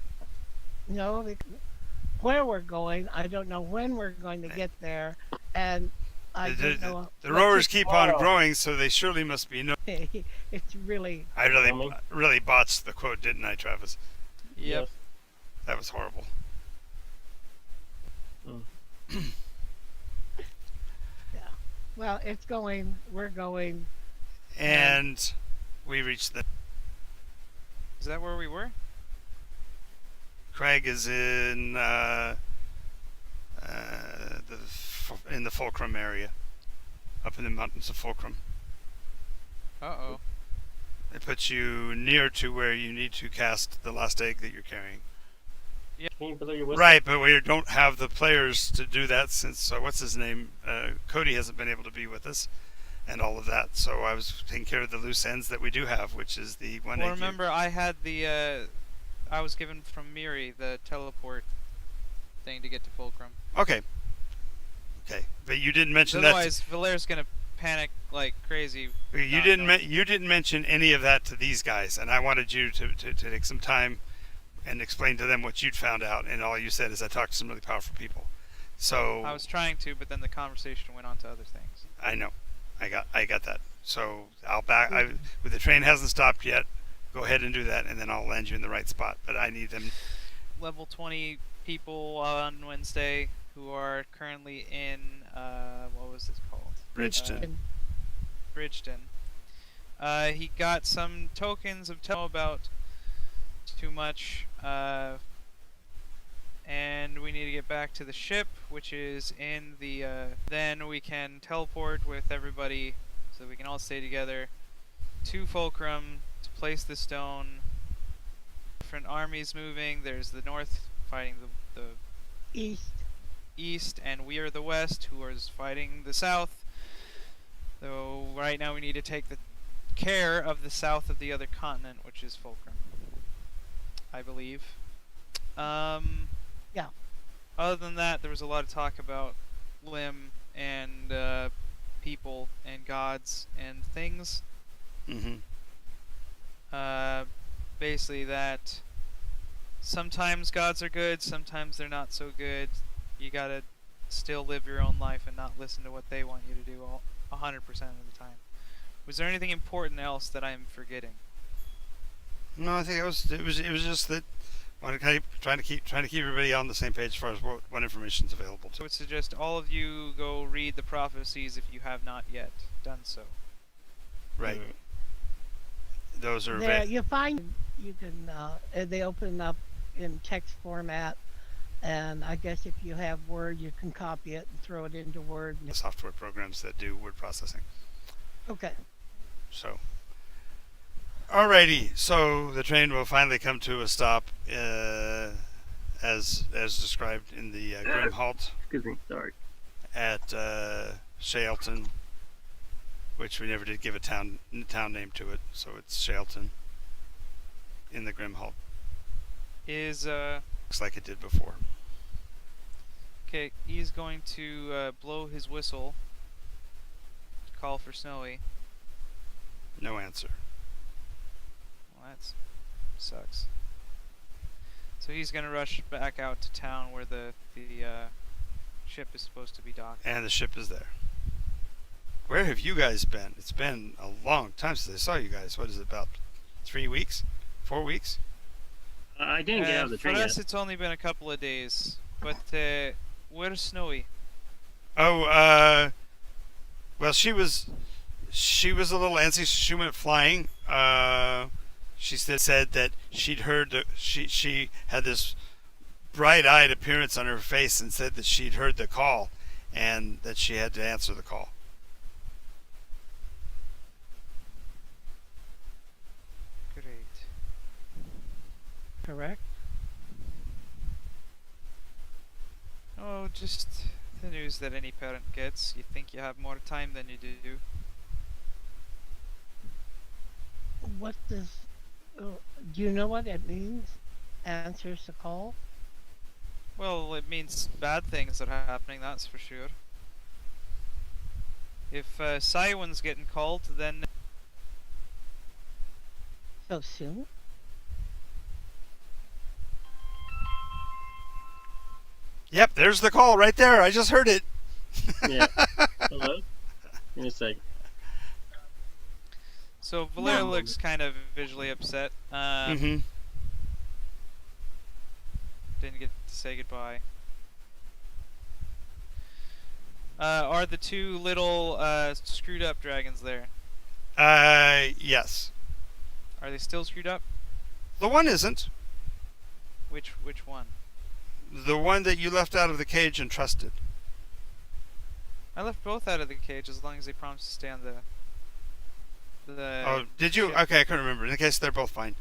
No, where we're going, I don't know when we're going to get there, and I don't know.
The rowers keep on growing, so they surely must be.
It's really.
I really botched the quote, didn't I, Travis?
Yep.
That was horrible.
Yeah. Well, it's going. We're going.
And we reached the.
Is that where we were?
Craig is in in the Fulcrum area, up in the mountains of Fulcrum.
Uh-oh.
It puts you near to where you need to cast the last egg that you're carrying.
Can you blow your whistle?
Right, but we don't have the players to do that since what's his name? Cody hasn't been able to be with us, and all of that. So I was taking care of the loose ends that we do have, which is the one.
Well, remember, I had the I was given from Miri the teleport thing to get to Fulcrum.
Okay. Okay, but you didn't mention
Otherwise, Valaire's gonna panic like crazy.
that. You didn't mention any of that to these guys, and I wanted you to take some time and explain to them what you'd found out. And all you said is I talked to some really powerful people. So
I was trying to, but then the conversation went on to other things.
I know, I got that. So I'll back. The train hasn't stopped yet. Go ahead and do that, and then I'll land you in the right spot. But I need them.
Level 20 people on Wednesday who are currently in what was this called?
Bridgeton.
Bridgeton. He got some tokens of tell about too much, and we need to get back to the ship, which is in the. Then we can teleport with everybody, so we can all stay together to Fulcrum to place the stone. Different armies moving. There's the north fighting the east, and we are the west, who is fighting the south. So right now we need to take the care of the south of the other continent, which is Fulcrum, I believe.
Yeah.
Other than that, there was a lot of talk about Lim and people and gods and things.
Mm-hmm.
Basically that sometimes gods are good, sometimes they're not so good. You gotta still live your own life and not listen to what they want you to do 100% of the time. Was there anything important else that I'm forgetting?
No, I think it was just that. Trying to keep everybody on the same page as far as what information is available
I
to.
would suggest all of you go read the prophecies if you have not yet done so.
Right. Those are
There, you find you can. They open up in text format, and I guess if you have Word, you can copy it and throw it into Word.
the software programs that do word processing.
Okay.
So, alrighty. So the train will finally come to a stop, as described in the Grim Halt.
Excuse me, sorry.
At Shalton, which we never did give a town name to it, so it's Shalton in the Grim Halt. Looks like it did before.
Okay, he's going to blow his whistle to call for Snowy.
No answer.
Well, that sucks. So he's gonna rush back out to town where the ship is supposed to be docked.
And the ship is there. Where have you guys been? It's been a long time since I saw you guys. What is it, about 3 weeks? 4 weeks?
I didn't get out of the train
For
yet.
us, it's only been a couple of days. But where's Snowy?
Oh, well, she was a little antsy. She went flying. She said that she'd heard she had this bright-eyed appearance on her face and said that she'd heard the call and that she had to answer the call.
Great.
Correct.
Oh, just the news that any parent gets. You think you have more time than you do.
What does? Do you know what it means? Answers the call.
Well, it means bad things are happening, that's for sure. If Cywin's getting called, then
So soon?
Yep, there's the call right there. I just heard it.
Yeah. Hello? Give me a sec.
so Valera looks kind of visually upset.
Mm-hmm.
Didn't get to say goodbye. Are the two little screwed up dragons there?
Yes.
Are they still screwed up?
The one isn't.
Which one?
The one that you left out of the cage and trusted.
I left both out of the cage as long as they promised to stay on the.
Oh, did you?
ship.
Okay, I couldn't remember. In case they're both fine.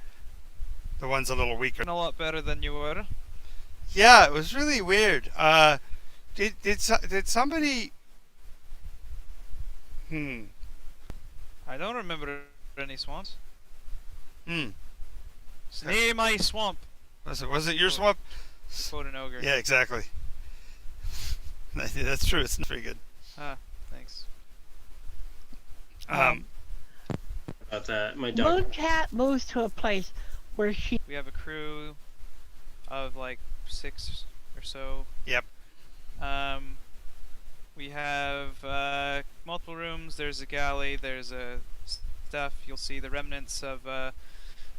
The one's a little weaker.
A lot better than you were.
Yeah, it was really weird. Did somebody?
I don't remember any swamps.
Hmm.
Near my swamp.
Was it your swamp?
To quote an ogre.
Yeah, exactly. That's true. It's not very good.
Ah, thanks.
About that, my dog.
Mooncat moves to a place where she
We have a crew of like 6 or so.
Yep.
We have multiple rooms. There's a galley. There's a stuff. You'll see the remnants of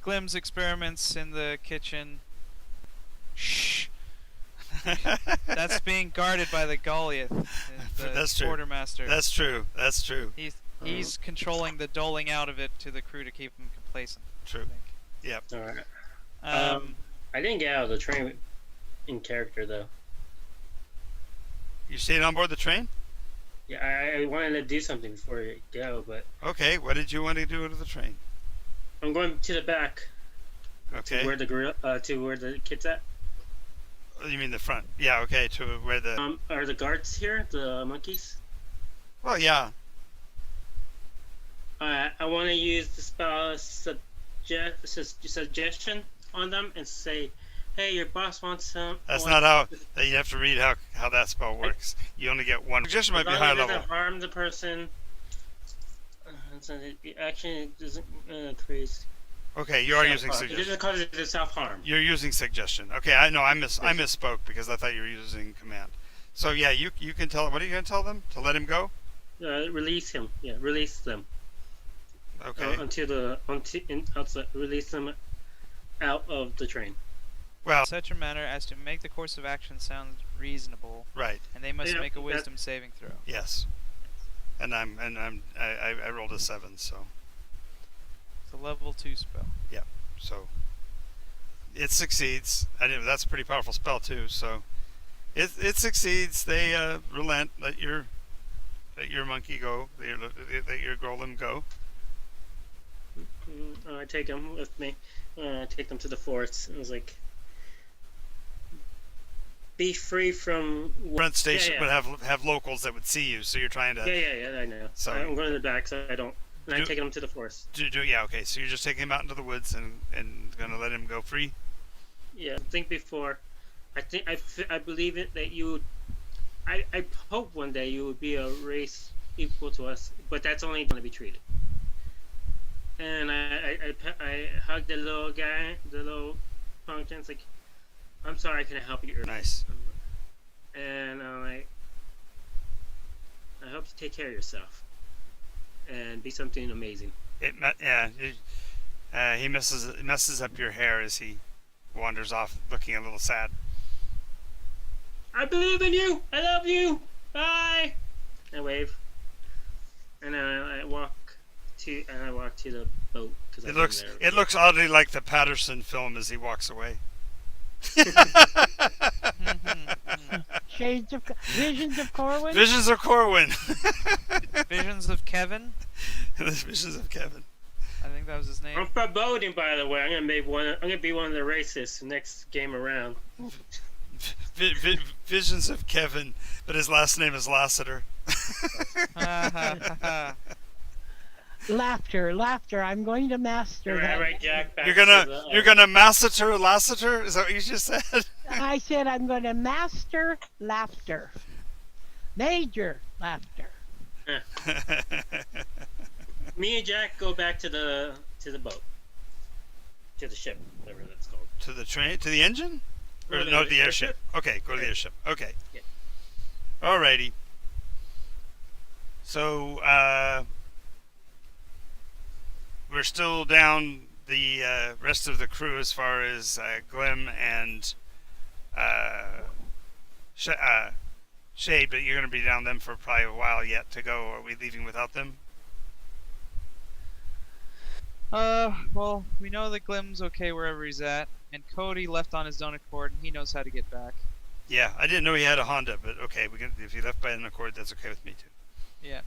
Glim's experiments in the kitchen. Shh. That's being guarded by the Goliath, the
That's true.
quartermaster.
That's true. That's true.
He's controlling the doling out of it to the crew to keep them complacent.
True.
I think.
Yep.
All right.
I
didn't get out of the train in character though.
You stayed on board the train?
Yeah, I wanted to do something before I go, but
Okay. What did you want to do to the train?
I'm going to the back
Okay.
to where the kids at.
You mean the front? Yeah. Okay. To where the.
Are the guards here? The monkeys?
Well, yeah.
I want to use the spell suggestion on them and say, "Hey, your boss wants some."
That's not how. You have to read how that spell works. You only get one. Suggestion might be high level.
Doesn't harm the person. It actually doesn't create.
Okay, you are using
self-harm. It
suggestion.
doesn't cause it to self-harm.
You're using suggestion. Okay, I know. I misspoke because I thought you were using command. So yeah, you can tell. What are you going to tell them? To let him go?
Release him. Yeah, release them.
Okay.
Outside, release them out of the train.
Well,
such a manner as to make the course of action sound reasonable,
right.
and they must
Yeah,
make a wisdom saving throw.
Yes. And I rolled a 7, so
It's a level 2 spell.
so it succeeds. That's a pretty powerful spell too. So it succeeds. They relent. Let your monkey go. Let your golem go.
I take them with me. Take them to the forest. It was like, be free from.
Front station
Yeah.
would have locals that would see you. So you're trying to.
Yeah, I know.
So-
I'm going to the back, so I don't. And I
Do-
take them to the forest.
Yeah. Okay. So you're just taking him out into the woods and gonna let him go free.
Yeah. Think before. I believe it that you would. I hope one day you would be a race equal to us, but that's only going to be treated. And I hugged the little guy, the little punk, and it's like, I'm sorry I couldn't help you.
Nice.
And I'm like, I hope you take care of yourself and be something amazing.
He messes up your hair as he wanders off, looking a little sad.
I believe in you. I love you. Bye. I wave, and I walk to the boat because
It looks oddly like the Patterson film as he walks away.
Visions of Corwin.
Visions of Corwin.
Visions of Kevin?
Visions of Kevin.
I think that was his name.
I'm foreboding, by the way. I'm gonna be one of the racists next game around.
Visions of Kevin, but his last name is Lassiter.
Laughter. I'm going to master that.
Right, Jack.
You're gonna massacre Lassiter? Is that what you just said?
I said I'm going to master laughter. Major laughter.
Me and Jack go back to the boat, to the ship, whatever that's called.
To the train? To the engine? Or no, the airship. Okay, go to the airship. Okay.
Yeah.
Alrighty. So, we're still down the rest of the crew as far as Glim and Shade, but you're going to be down them for probably a while yet to go. Are we leaving without them?
Well, we know that Glim's okay wherever he's at. And Cody left on his own accord, and he knows how to get back.
Yeah, I didn't know he had a Honda, but okay, we can. If he left by an accord, that's okay with me too.
Yeah.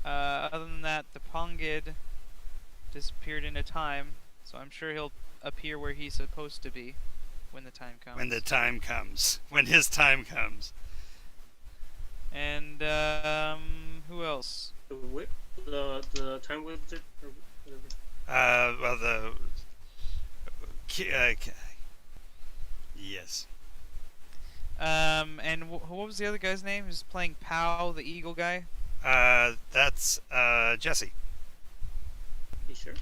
Other than that, the Pongid disappeared into time, so I'm sure he'll appear where he's supposed to be when the time comes.
When the time comes, when his time comes.
And who else?
The time wizard or whatever.
Well, yes.
And what was the other guy's name? He was playing Pow, the eagle guy.
That's Jesse.
You sure?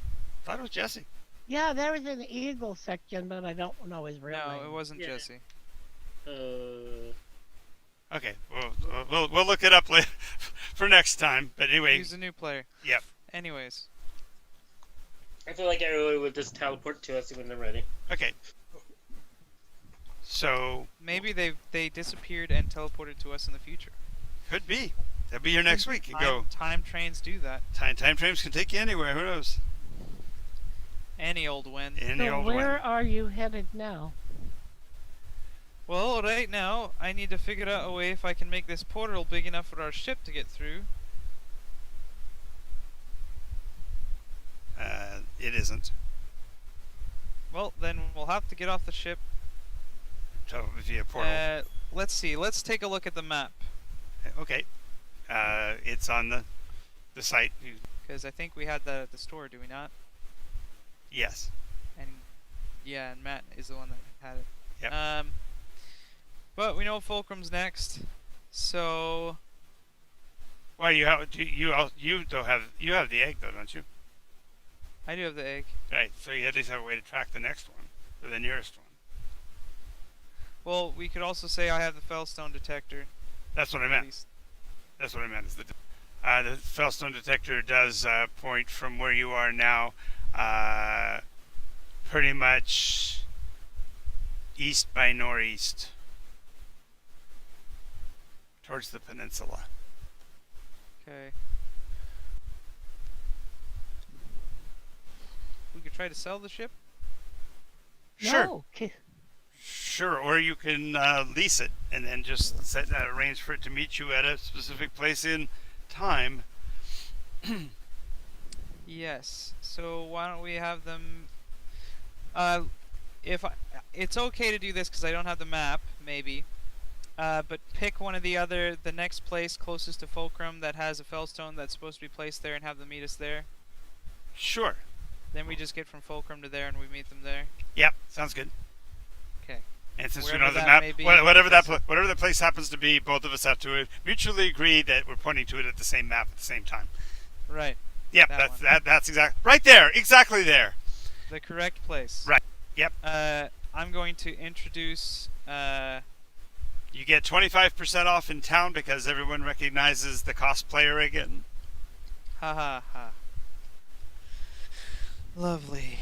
Thought it was Jesse.
Yeah, there was an eagle section, but I don't know his real name.
No, it wasn't
Yeah.
Jesse.
Okay, we'll look it up later for next time. But anyway,
He's a new player.
Yep.
Anyways,
I feel like everyone would just teleport to us when they're ready.
Okay. So
maybe they disappeared and teleported to us in the future.
could be. That'll be here next week. You go.
Time trains do that.
Time frames can take you anywhere. Who knows?
Any old wind.
Any
So
old
where
one.
are you headed now?
Well, right now, I need to figure out a way if I can make this portal big enough for our ship to get through.
It isn't.
Well, then we'll have to get off the ship.
So via portal.
Let's see. Let's take a look at the map.
Okay. It's on the site.
Because I think we had that at the store, do we not?
Yes.
And yeah, and Matt is the one that had it.
Yep.
But we know Fulcrum's next, so
Well, you have the egg though, don't you?
I do have the egg.
Right. So you at least have a way to track the next one, or the nearest one.
Well, we could also say I have the Fellstone detector.
That's what I
At
meant.
least.
That's what I meant. Is the Fellstone detector does point from where you are now, pretty much east by northeast, towards the peninsula.
Okay. We could try to sell the ship.
Sure.
No.
Sure, or you can lease it and then just arrange for it to meet you at a specific place in time.
Yes. So why don't we have them? It's okay to do this because I don't have the map, maybe. But pick one of the next place closest to Fulcrum that has a Fellstone that's supposed to be placed there, and have them meet us there.
Sure.
Then we just get from Fulcrum to there, and we meet them there.
Yep, sounds good.
Okay.
And since we
Wherever
don't have the
that
map,
may be,
whatever
that's-
whatever the place happens to be, both of us have to mutually agree that we're pointing to it at the same map at the same time.
Right.
Yep, that's exactly right there, exactly there.
The correct place.
Right. Yep.
I'm going to introduce.
You get 25% off in town because everyone recognizes the cosplayer again.
Ha ha ha. Lovely.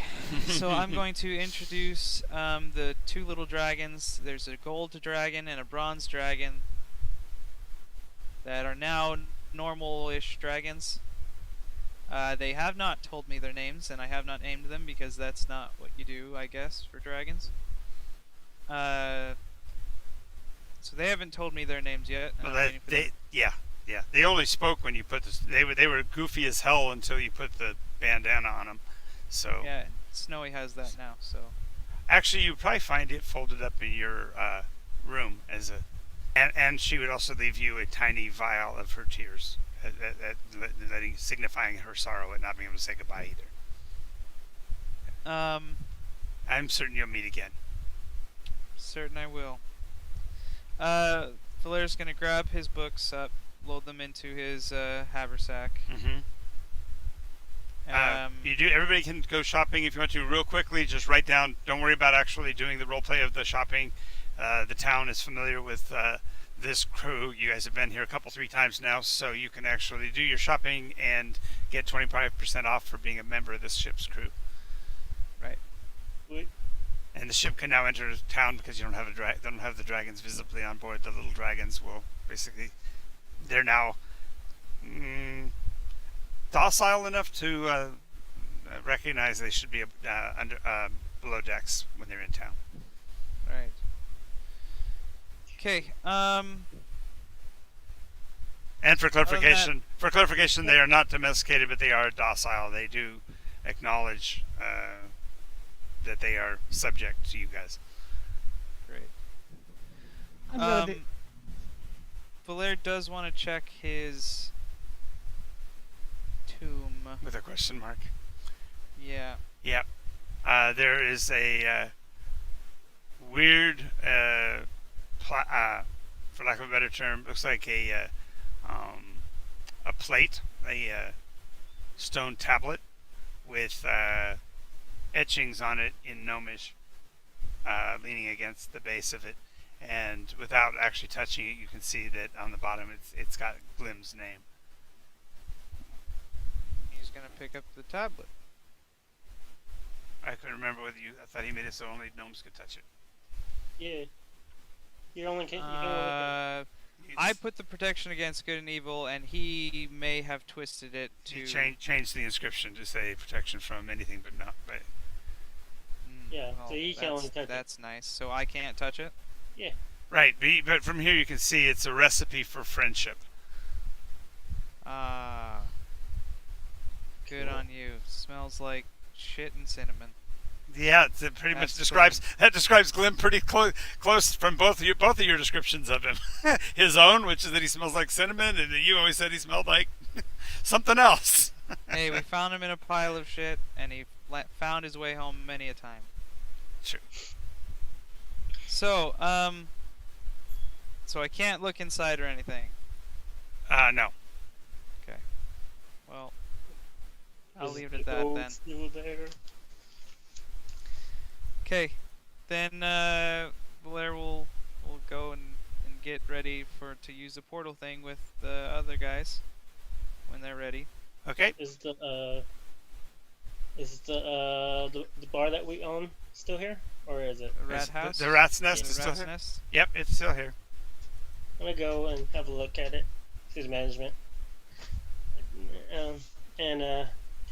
So I'm going to introduce the two little dragons. There's a gold dragon and a bronze dragon that are now normal-ish dragons. They have not told me their names, and I have not named them because that's not what you do, I guess, for dragons. So they haven't told me their names yet. And
Well,
I'm waiting for them.
They only spoke when you put this. They were goofy as hell until you put the bandana on them. So
Yeah, Snowy has that now, so.
actually, you probably find it folded up in your room as a, and she would also leave you a tiny vial of her tears, signifying her sorrow at not being able to say goodbye either. I'm certain you'll meet again.
Certain I will. Valera's gonna grab his books up, load them into his haversack.
Mm-hmm. You do. Everybody can go shopping if you want to. Real quickly, just write down. Don't worry about actually doing the role play of the shopping. The town is familiar with this crew. You guys have been here three times now, so you can actually do your shopping and get 25% off for being a member of this ship's crew.
Right.
Wait.
And the ship can now enter town because you don't have don't have the dragons visibly on board. The little dragons will basically, they're now docile enough to recognize they should be below decks when they're in town.
Right. Okay.
And for
than
clarification, they are not domesticated, but they are docile. They do acknowledge that they are subject to you guys.
Great.
I'm gonna do,
Valer does want to check his tomb.
With a question mark.
Yeah.
Yep. There is a weird, for lack of a better term, looks like a plate, a stone tablet with etchings on it in Gnomish, leaning against the base of it. And without actually touching it, you can see that on the bottom it's got Glim's name.
He's gonna pick up the tablet.
I couldn't remember whether I thought he made it so only gnomes could touch it.
Yeah. You only can. You can only
I put the protection against good and evil, and he may have twisted it to
change the inscription to say protection from anything but not. But
Yeah, so he can only touch it.
That's nice. So I can't touch it?
Yeah.
right, but from here you can see it's a recipe for friendship.
Ah. Good on you. Smells like shit and cinnamon.
Yeah, it pretty much describes Glim pretty close from both of your descriptions of him. His own, which is that he smells like cinnamon, and you always said he smelled like something else.
Hey, we found him in a pile of shit, and he found his way home many a time.
True.
So, so I can't look inside or anything.
No.
Okay. Well, I'll
Is
leave it at
the
that
gold
then.
still there?
Okay, then Blair will go and get ready to use the portal thing with the other guys when they're ready.
Okay.
Is the bar that we own still here, or is it?
The rat house.
The rat's nest
The
is still
rat's
here.
nest.
Yep, it's still here.
I'm gonna go and have a look at it, see the management, and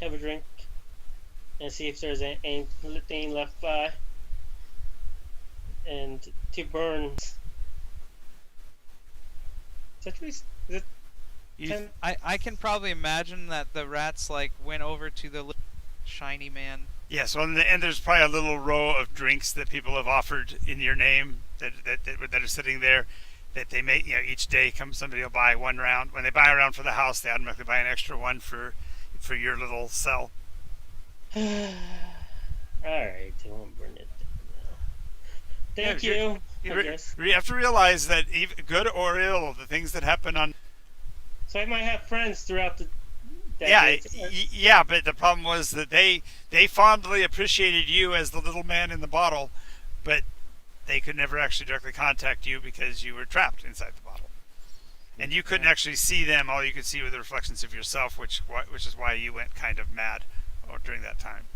have a drink, and see if there's anything left by, and to burn. Is it
You,
I can probably imagine that the rats like went over to the little shiny man.
yes, well, and there's probably a little row of drinks that people have offered in your name that are sitting there. That they may, each day somebody will buy one round. When they buy a round for the house, they automatically buy an extra one for your little cell.
Alright, I won't burn it down now. Thank
Yeah,
you. I guess.
You have to realize that even good or ill, the things that happen on
So I might have friends throughout the
yeah,
decades.
yeah, but the problem was that they fondly appreciated you as the little man in the bottle, but they could never actually directly contact you because you were trapped inside the bottle, and you couldn't actually see them. All you could see were the reflections of yourself, which is why you went kind of mad during that time.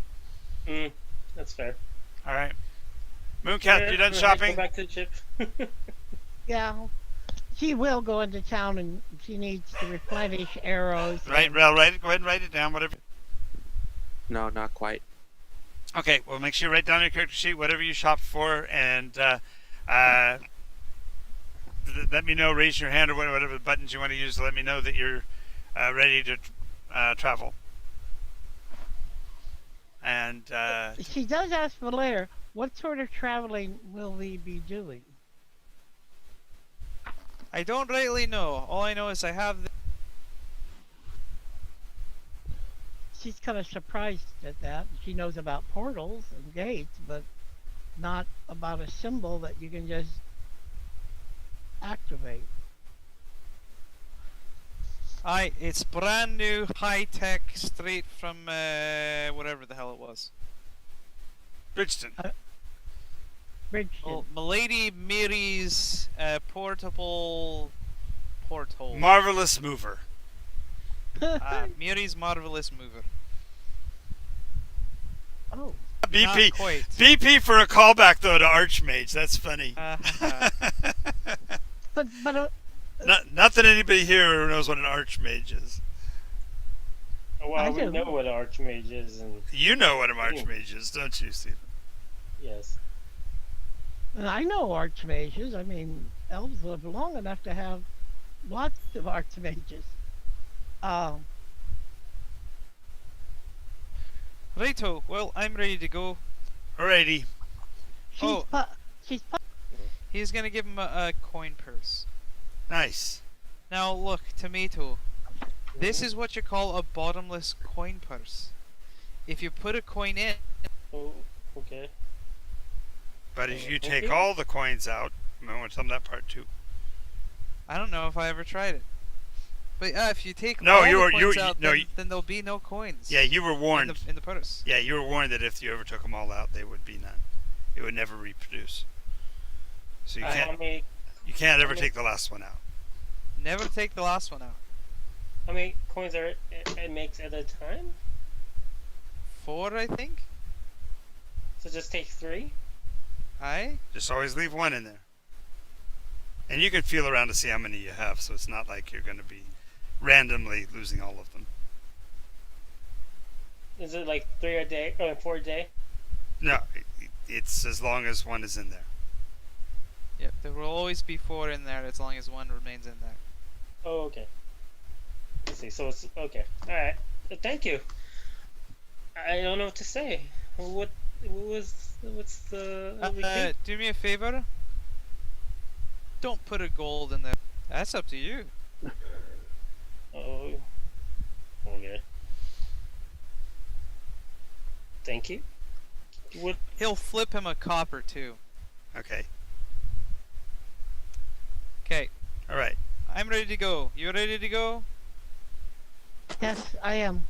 That's fair.
All right, Mooncat, you done shopping?
Go back to the ship.
yeah, she will go into town and she needs to replenish arrows.
Right, well, go ahead and write it down. Whatever.
No, not quite.
Okay, well, make sure you write down your character sheet, whatever you shopped for, and let me know, raise your hand or whatever buttons you want to use to let me know that you're ready to travel. And
She does ask Valer, what sort of traveling will we be doing?
I don't really know. All I know is I have.
She's kind of surprised at that. She knows about portals and gates, but not about a symbol that you can just activate.
It's brand new, high tech, straight from whatever the hell it was.
Bridgeton.
Bridgeton.
Well, Milady Mary's portable porthole.
Marvelous mover.
Mary's marvelous mover.
Oh.
BP.
Not quite.
BP for a callback though to Archmage. That's funny.
But
Not that anybody here knows what an Archmage is.
Well,
I
we
do.
know what Archmage is, and
You know what an Archmage is, don't you, Stephen?
Yes.
And I know archmages. I mean, elves live long enough to have lots of archmages. Um,
Righto, well, I'm ready to go.
Alrighty.
she's
Oh.
she's
He's gonna give him a coin purse.
Nice.
Now look, Tomato. This is what you call a bottomless coin purse. If you put a coin in,
Oh, okay.
But if you
Thank
take
you.
all the coins out, I want to tell them that part too.
I don't know if I ever tried it. But if you take
No,
all
you
the
were-
coins
you-
out,
no,
then,
you-
then there'll be no coins.
Yeah, you were
in
warned.
the purse.
Yeah, you were warned that if you ever took them all out, they would be none. It would never reproduce. So
How many
you can't ever
how many-
take the last one out.
Never take the last one out.
how many coins are it makes at a time?
4, I think.
So just take 3.
Aye.
Just always leave one in there. And you can feel around to see how many you have, so it's not like you're going to be randomly losing all of them.
Is it like 3 a day or 4 a day?
No, it's as long as one is in there.
Yep. There will always be 4 in there as long as 1 remains in there.
Oh, okay. Let's see. So it's okay. All right. Thank you. I don't know what to say. What's the repeat?
Do me a favor. Don't put a gold in there. That's up to you.
Oh, okay. Thank you. What?
He'll flip him a copper too.
Okay.
Okay.
All right.
I'm ready to go. You ready to go?
yes, I am.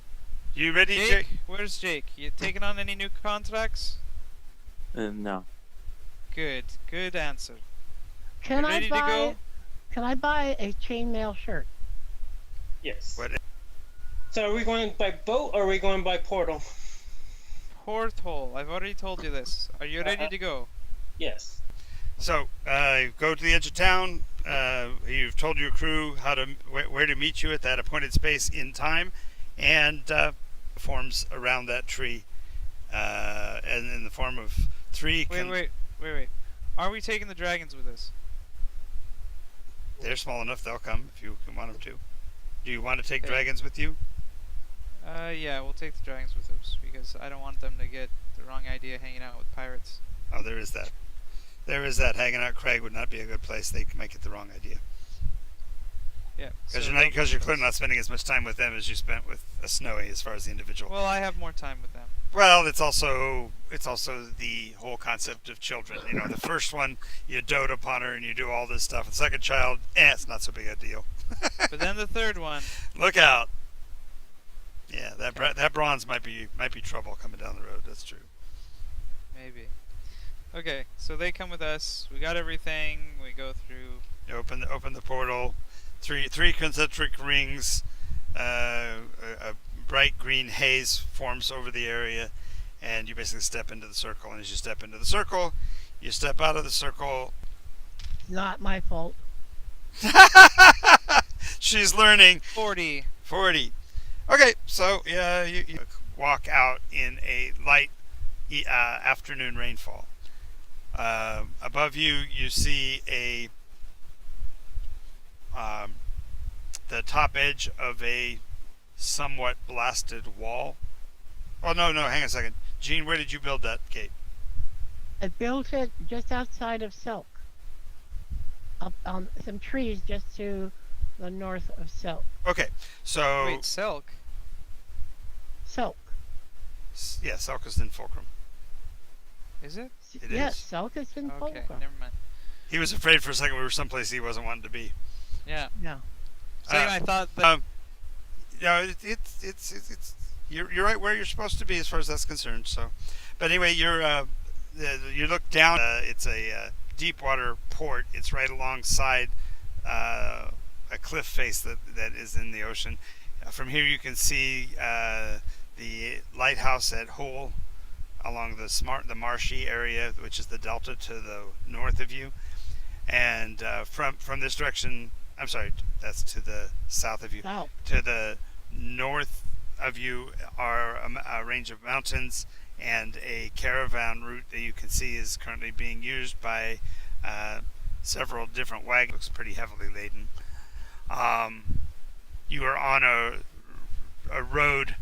You ready,
Jake?
Jake?
Where's Jake? You taking on any new contracts?
No.
Good. Good answer.
Can
You
I
ready to
buy?
go?
Can I buy a chainmail shirt?
Yes.
What?
So are we going by boat or are we going by portal?
Porthole. I've already told you this. Are you ready to go?
Yes.
So, go to the edge of town. You've told your crew how to where to meet you at that appointed space in time, and forms around that tree, and in the form of 3.
Wait. Are we taking the dragons with us?
They're small enough; they'll come if you want them to. Do you want to take
Okay.
dragons with you?
Yeah, we'll take the dragons with us because I don't want them to get the wrong idea hanging out with pirates.
Oh, there is that. There is that. Hanging out Craig would not be a good place. They might get the wrong idea.
Yeah.
Because
so
you're
they'll
clearly
be with
not
us.
spending as much time with them as you spent with a Snowy, as far as the individual.
Well, I have more time with them.
Well, it's also the whole concept of children. You know, the first one you dote upon her and you do all this stuff. The second child, it's not so big a deal.
But then the third one.
Look out! Yeah, that
Okay.
that bronze might be trouble coming down the road. That's true.
Maybe. Okay, so they come with us. We got everything. We go through.
You open the portal. Three concentric rings. A bright green haze forms over the area, and you basically step into the circle. And as you step into the circle, you step out of the circle.
Not my fault.
She's learning.
40.
40. Okay, so you walk out in a light afternoon rainfall. Above you, you see the top edge of a somewhat blasted wall. Oh no, hang on a second. Gene, where did you build that gate?
I built it just outside of Silk. Up on some trees just to the north of Silk.
Okay, so
Wait, Selk.
Silk.
yeah, Selka's in Fulcrum.
Is it?
It
yes,
is.
Silk is in
Okay,
Fulcrum.
never mind.
He was afraid for a second we were someplace he wasn't wanting to be.
Yeah.
Yeah.
Second, I thought that.
Yeah, it's you're right where you're supposed to be as far as that's concerned. So, but anyway, you look down. It's a deep water port. It's right alongside a cliff face that is in the ocean. From here, you can see the lighthouse at Hull along the marshy area, which is the delta to the north of you, and from this direction. I'm sorry, that's to the south of you.
South.
To the north of you are a range of mountains, and a caravan route that you can see is currently being used by several different wagons. Looks pretty heavily laden. You are on a road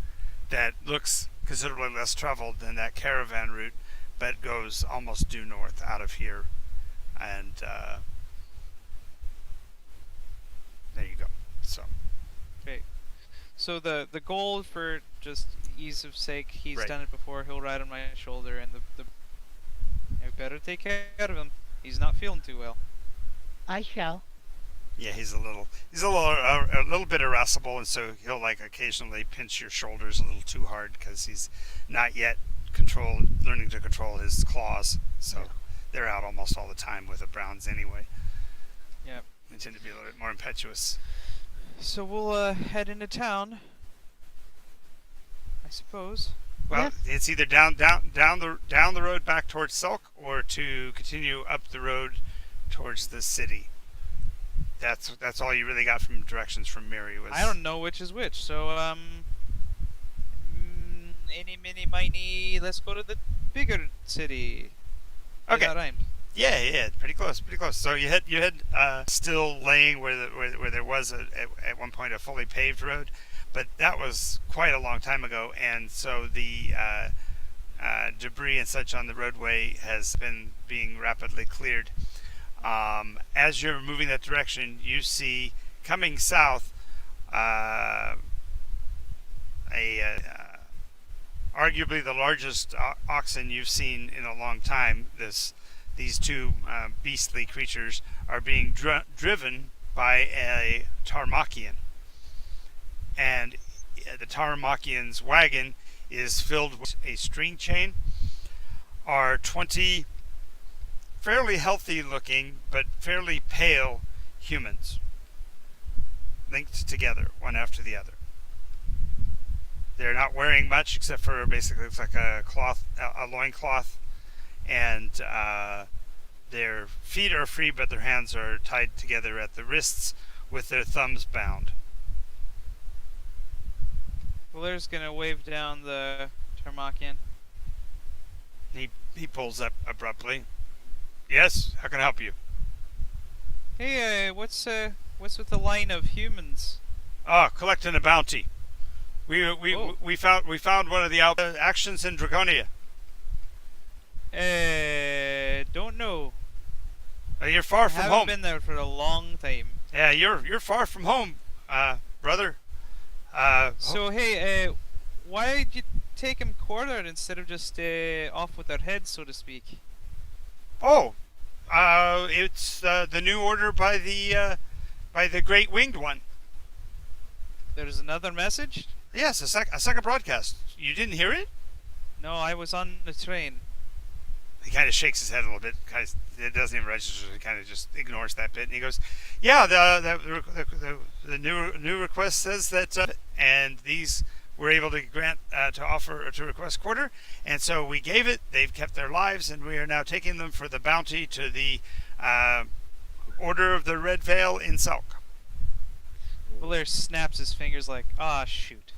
that looks considerably less traveled than that caravan route, but goes almost due north out of here. And there you go. So
Okay. So the goal, for just ease of sake, he's
Right.
done it before. He'll ride on my shoulder, and I better take care of him. He's not feeling too well.
I shall.
yeah, he's a little bit irascible, and so he'll like occasionally pinch your shoulders a little too hard because he's not yet learning to control his claws. So they're out almost all the time with the Browns anyway.
Yep.
They tend to be a little bit more impetuous.
So we'll head into town, I suppose.
Well,
Yes.
it's either down the road back towards Selk, or to continue up the road towards the city. That's all you really got from directions from Mary. Was
I don't know which is which. So any mini miny. Let's go to the bigger city. Yeah,
Okay.
that rhymed.
Yeah, pretty close. So you head still laying where there was at one point a fully paved road, but that was quite a long time ago, and so the debris and such on the roadway has been being rapidly cleared. As you're moving that direction, you see coming south arguably the largest oxen you've seen in a long time. These two beastly creatures are being driven by a Tarmakian, and the Tarmakian's wagon is filled with a string chain. Are 20 fairly healthy looking but fairly pale humans linked together one after the other. They're not wearing much except for basically looks like a loincloth, and their feet are free, but their hands are tied together at the wrists with their thumbs bound.
Valera's gonna wave down the Tarmakian.
He pulls up abruptly. Yes, how can I help you?
Hey, what's with the line of humans?
Collecting a bounty.
Oh.
We found one of the actions in Draconia.
Don't know.
You're far from
Haven't
home.
been there for a long time.
Yeah, you're far from home, brother.
So hey, why did you take him quartered instead of just off with our heads, so to speak?
It's the new order by the Great Winged One.
There's another message?
Yes, a second broadcast. You didn't hear it?
No, I was on the train.
He kind of shakes his head a little bit. It doesn't even register. He kind of just ignores that bit, and he goes, "Yeah, the new request says that, and these were able to grant to offer to request quarter, and so we gave it. They've kept their lives, and we are now taking them for the bounty to the Order of the Red Veil in Selk.
Valera snaps his fingers like, ah, shoot.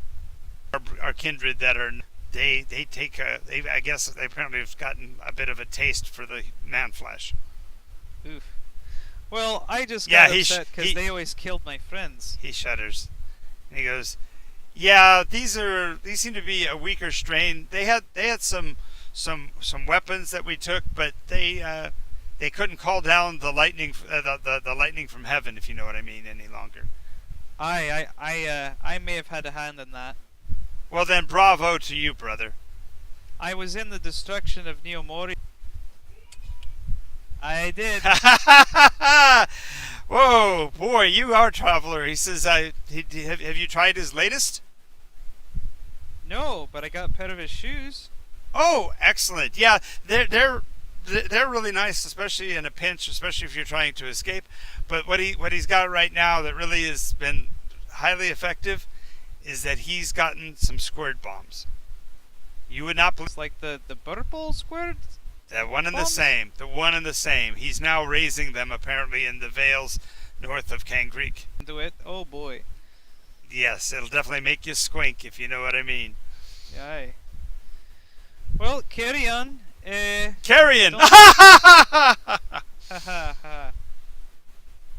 Our kindred that are." They I guess they apparently have gotten a bit of a taste for the man flesh.
Oof. Well, I just
Yeah,
got
he
upset because
he-
they always killed my friends.
He shudders, and he goes, "Yeah, these seem to be a weaker strain. They had some weapons that we took, but they couldn't call down the lightning the lightning from heaven, if you know what I mean, any longer.
I may have had a hand in that.
Well then, bravo to you, brother."
I was in the destruction of Neomori. I did.
Whoa, boy, you are a traveler. He says, have you tried his latest?"
No, but I got a pair of his shoes.
Oh, excellent. Yeah, they're really nice, especially in a pinch, especially if you're trying to escape. But what he's got right now that really has been highly effective is that he's gotten some squirt bombs. You would not believe
It's like the purple squirt.
that one and the
bombs?
same. The one and the same. He's now raising them apparently in the vales north of Kangreek.
Do it. Oh boy.
Yes, it'll definitely make you squink if you know what I mean.
Aye. Well, carry on.
Carrion.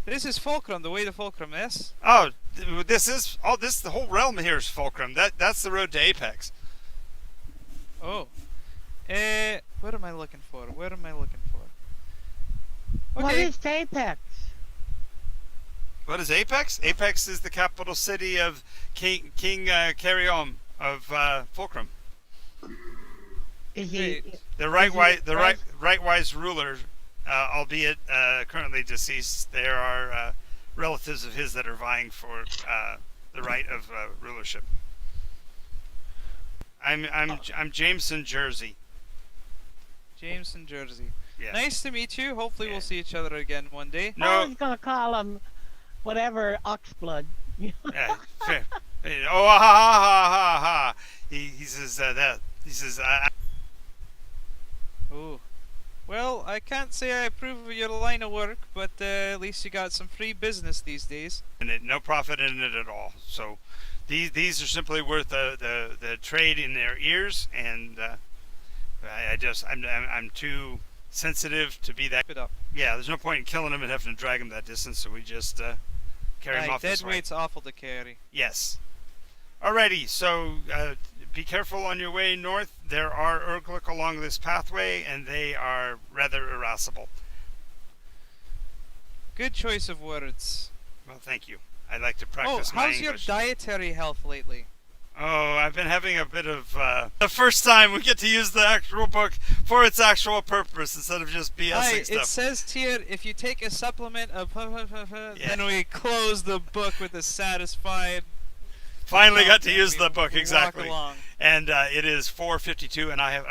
This is Fulcrum, the way to Fulcrum, yes?
Oh, the whole realm here is Fulcrum. That's the road to Apex.
Oh. What am I looking for? What am I looking for?
What
Okay.
is Apex?
What is Apex? Apex is the capital city of King Carrion of Fulcrum.
Is he?
Great.
The
Is he
rightwise ruler, albeit currently deceased. There are relatives of his that are vying for the right of rulership. I'm Jameson, Jersey.
Jameson, Jersey.
Yes.
Nice to meet you. Hopefully
Yeah.
we'll see each other again one day.
I
No.
was gonna call him whatever Oxblood.
Fair. Oh ha ha ha ha ha. He says that. He says
Ooh. Well, I can't say I approve of your line of work, but at least you got some free business these days.
and no profit in it at all. So these are simply worth the trade in their ears, and I'm too sensitive to be that.
Keep it up.
Yeah, there's no point in killing him and having to drag him that distance, so we just carry him
Aye,
off
dead
this way.
weight's awful to carry.
Yes. Alrighty, so be careful on your way north. There are Urglik along this pathway, and they are rather irascible.
Good choice of words.
Well, thank you. I like to
Oh,
practice my
how's your
English.
dietary health lately?
Oh, I've been having a bit of the first time we get to use the actual book for its actual purpose instead of just BSing
Aye,
stuff.
it says here if you take a supplement of then we close the book with a satisfied.
Finally got to
and
use
we
the book
walk
exactly.
along.
And it is 4:52, and I have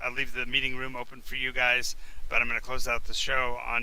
I'll leave the meeting room open for you guys, but I'm going to close out the show on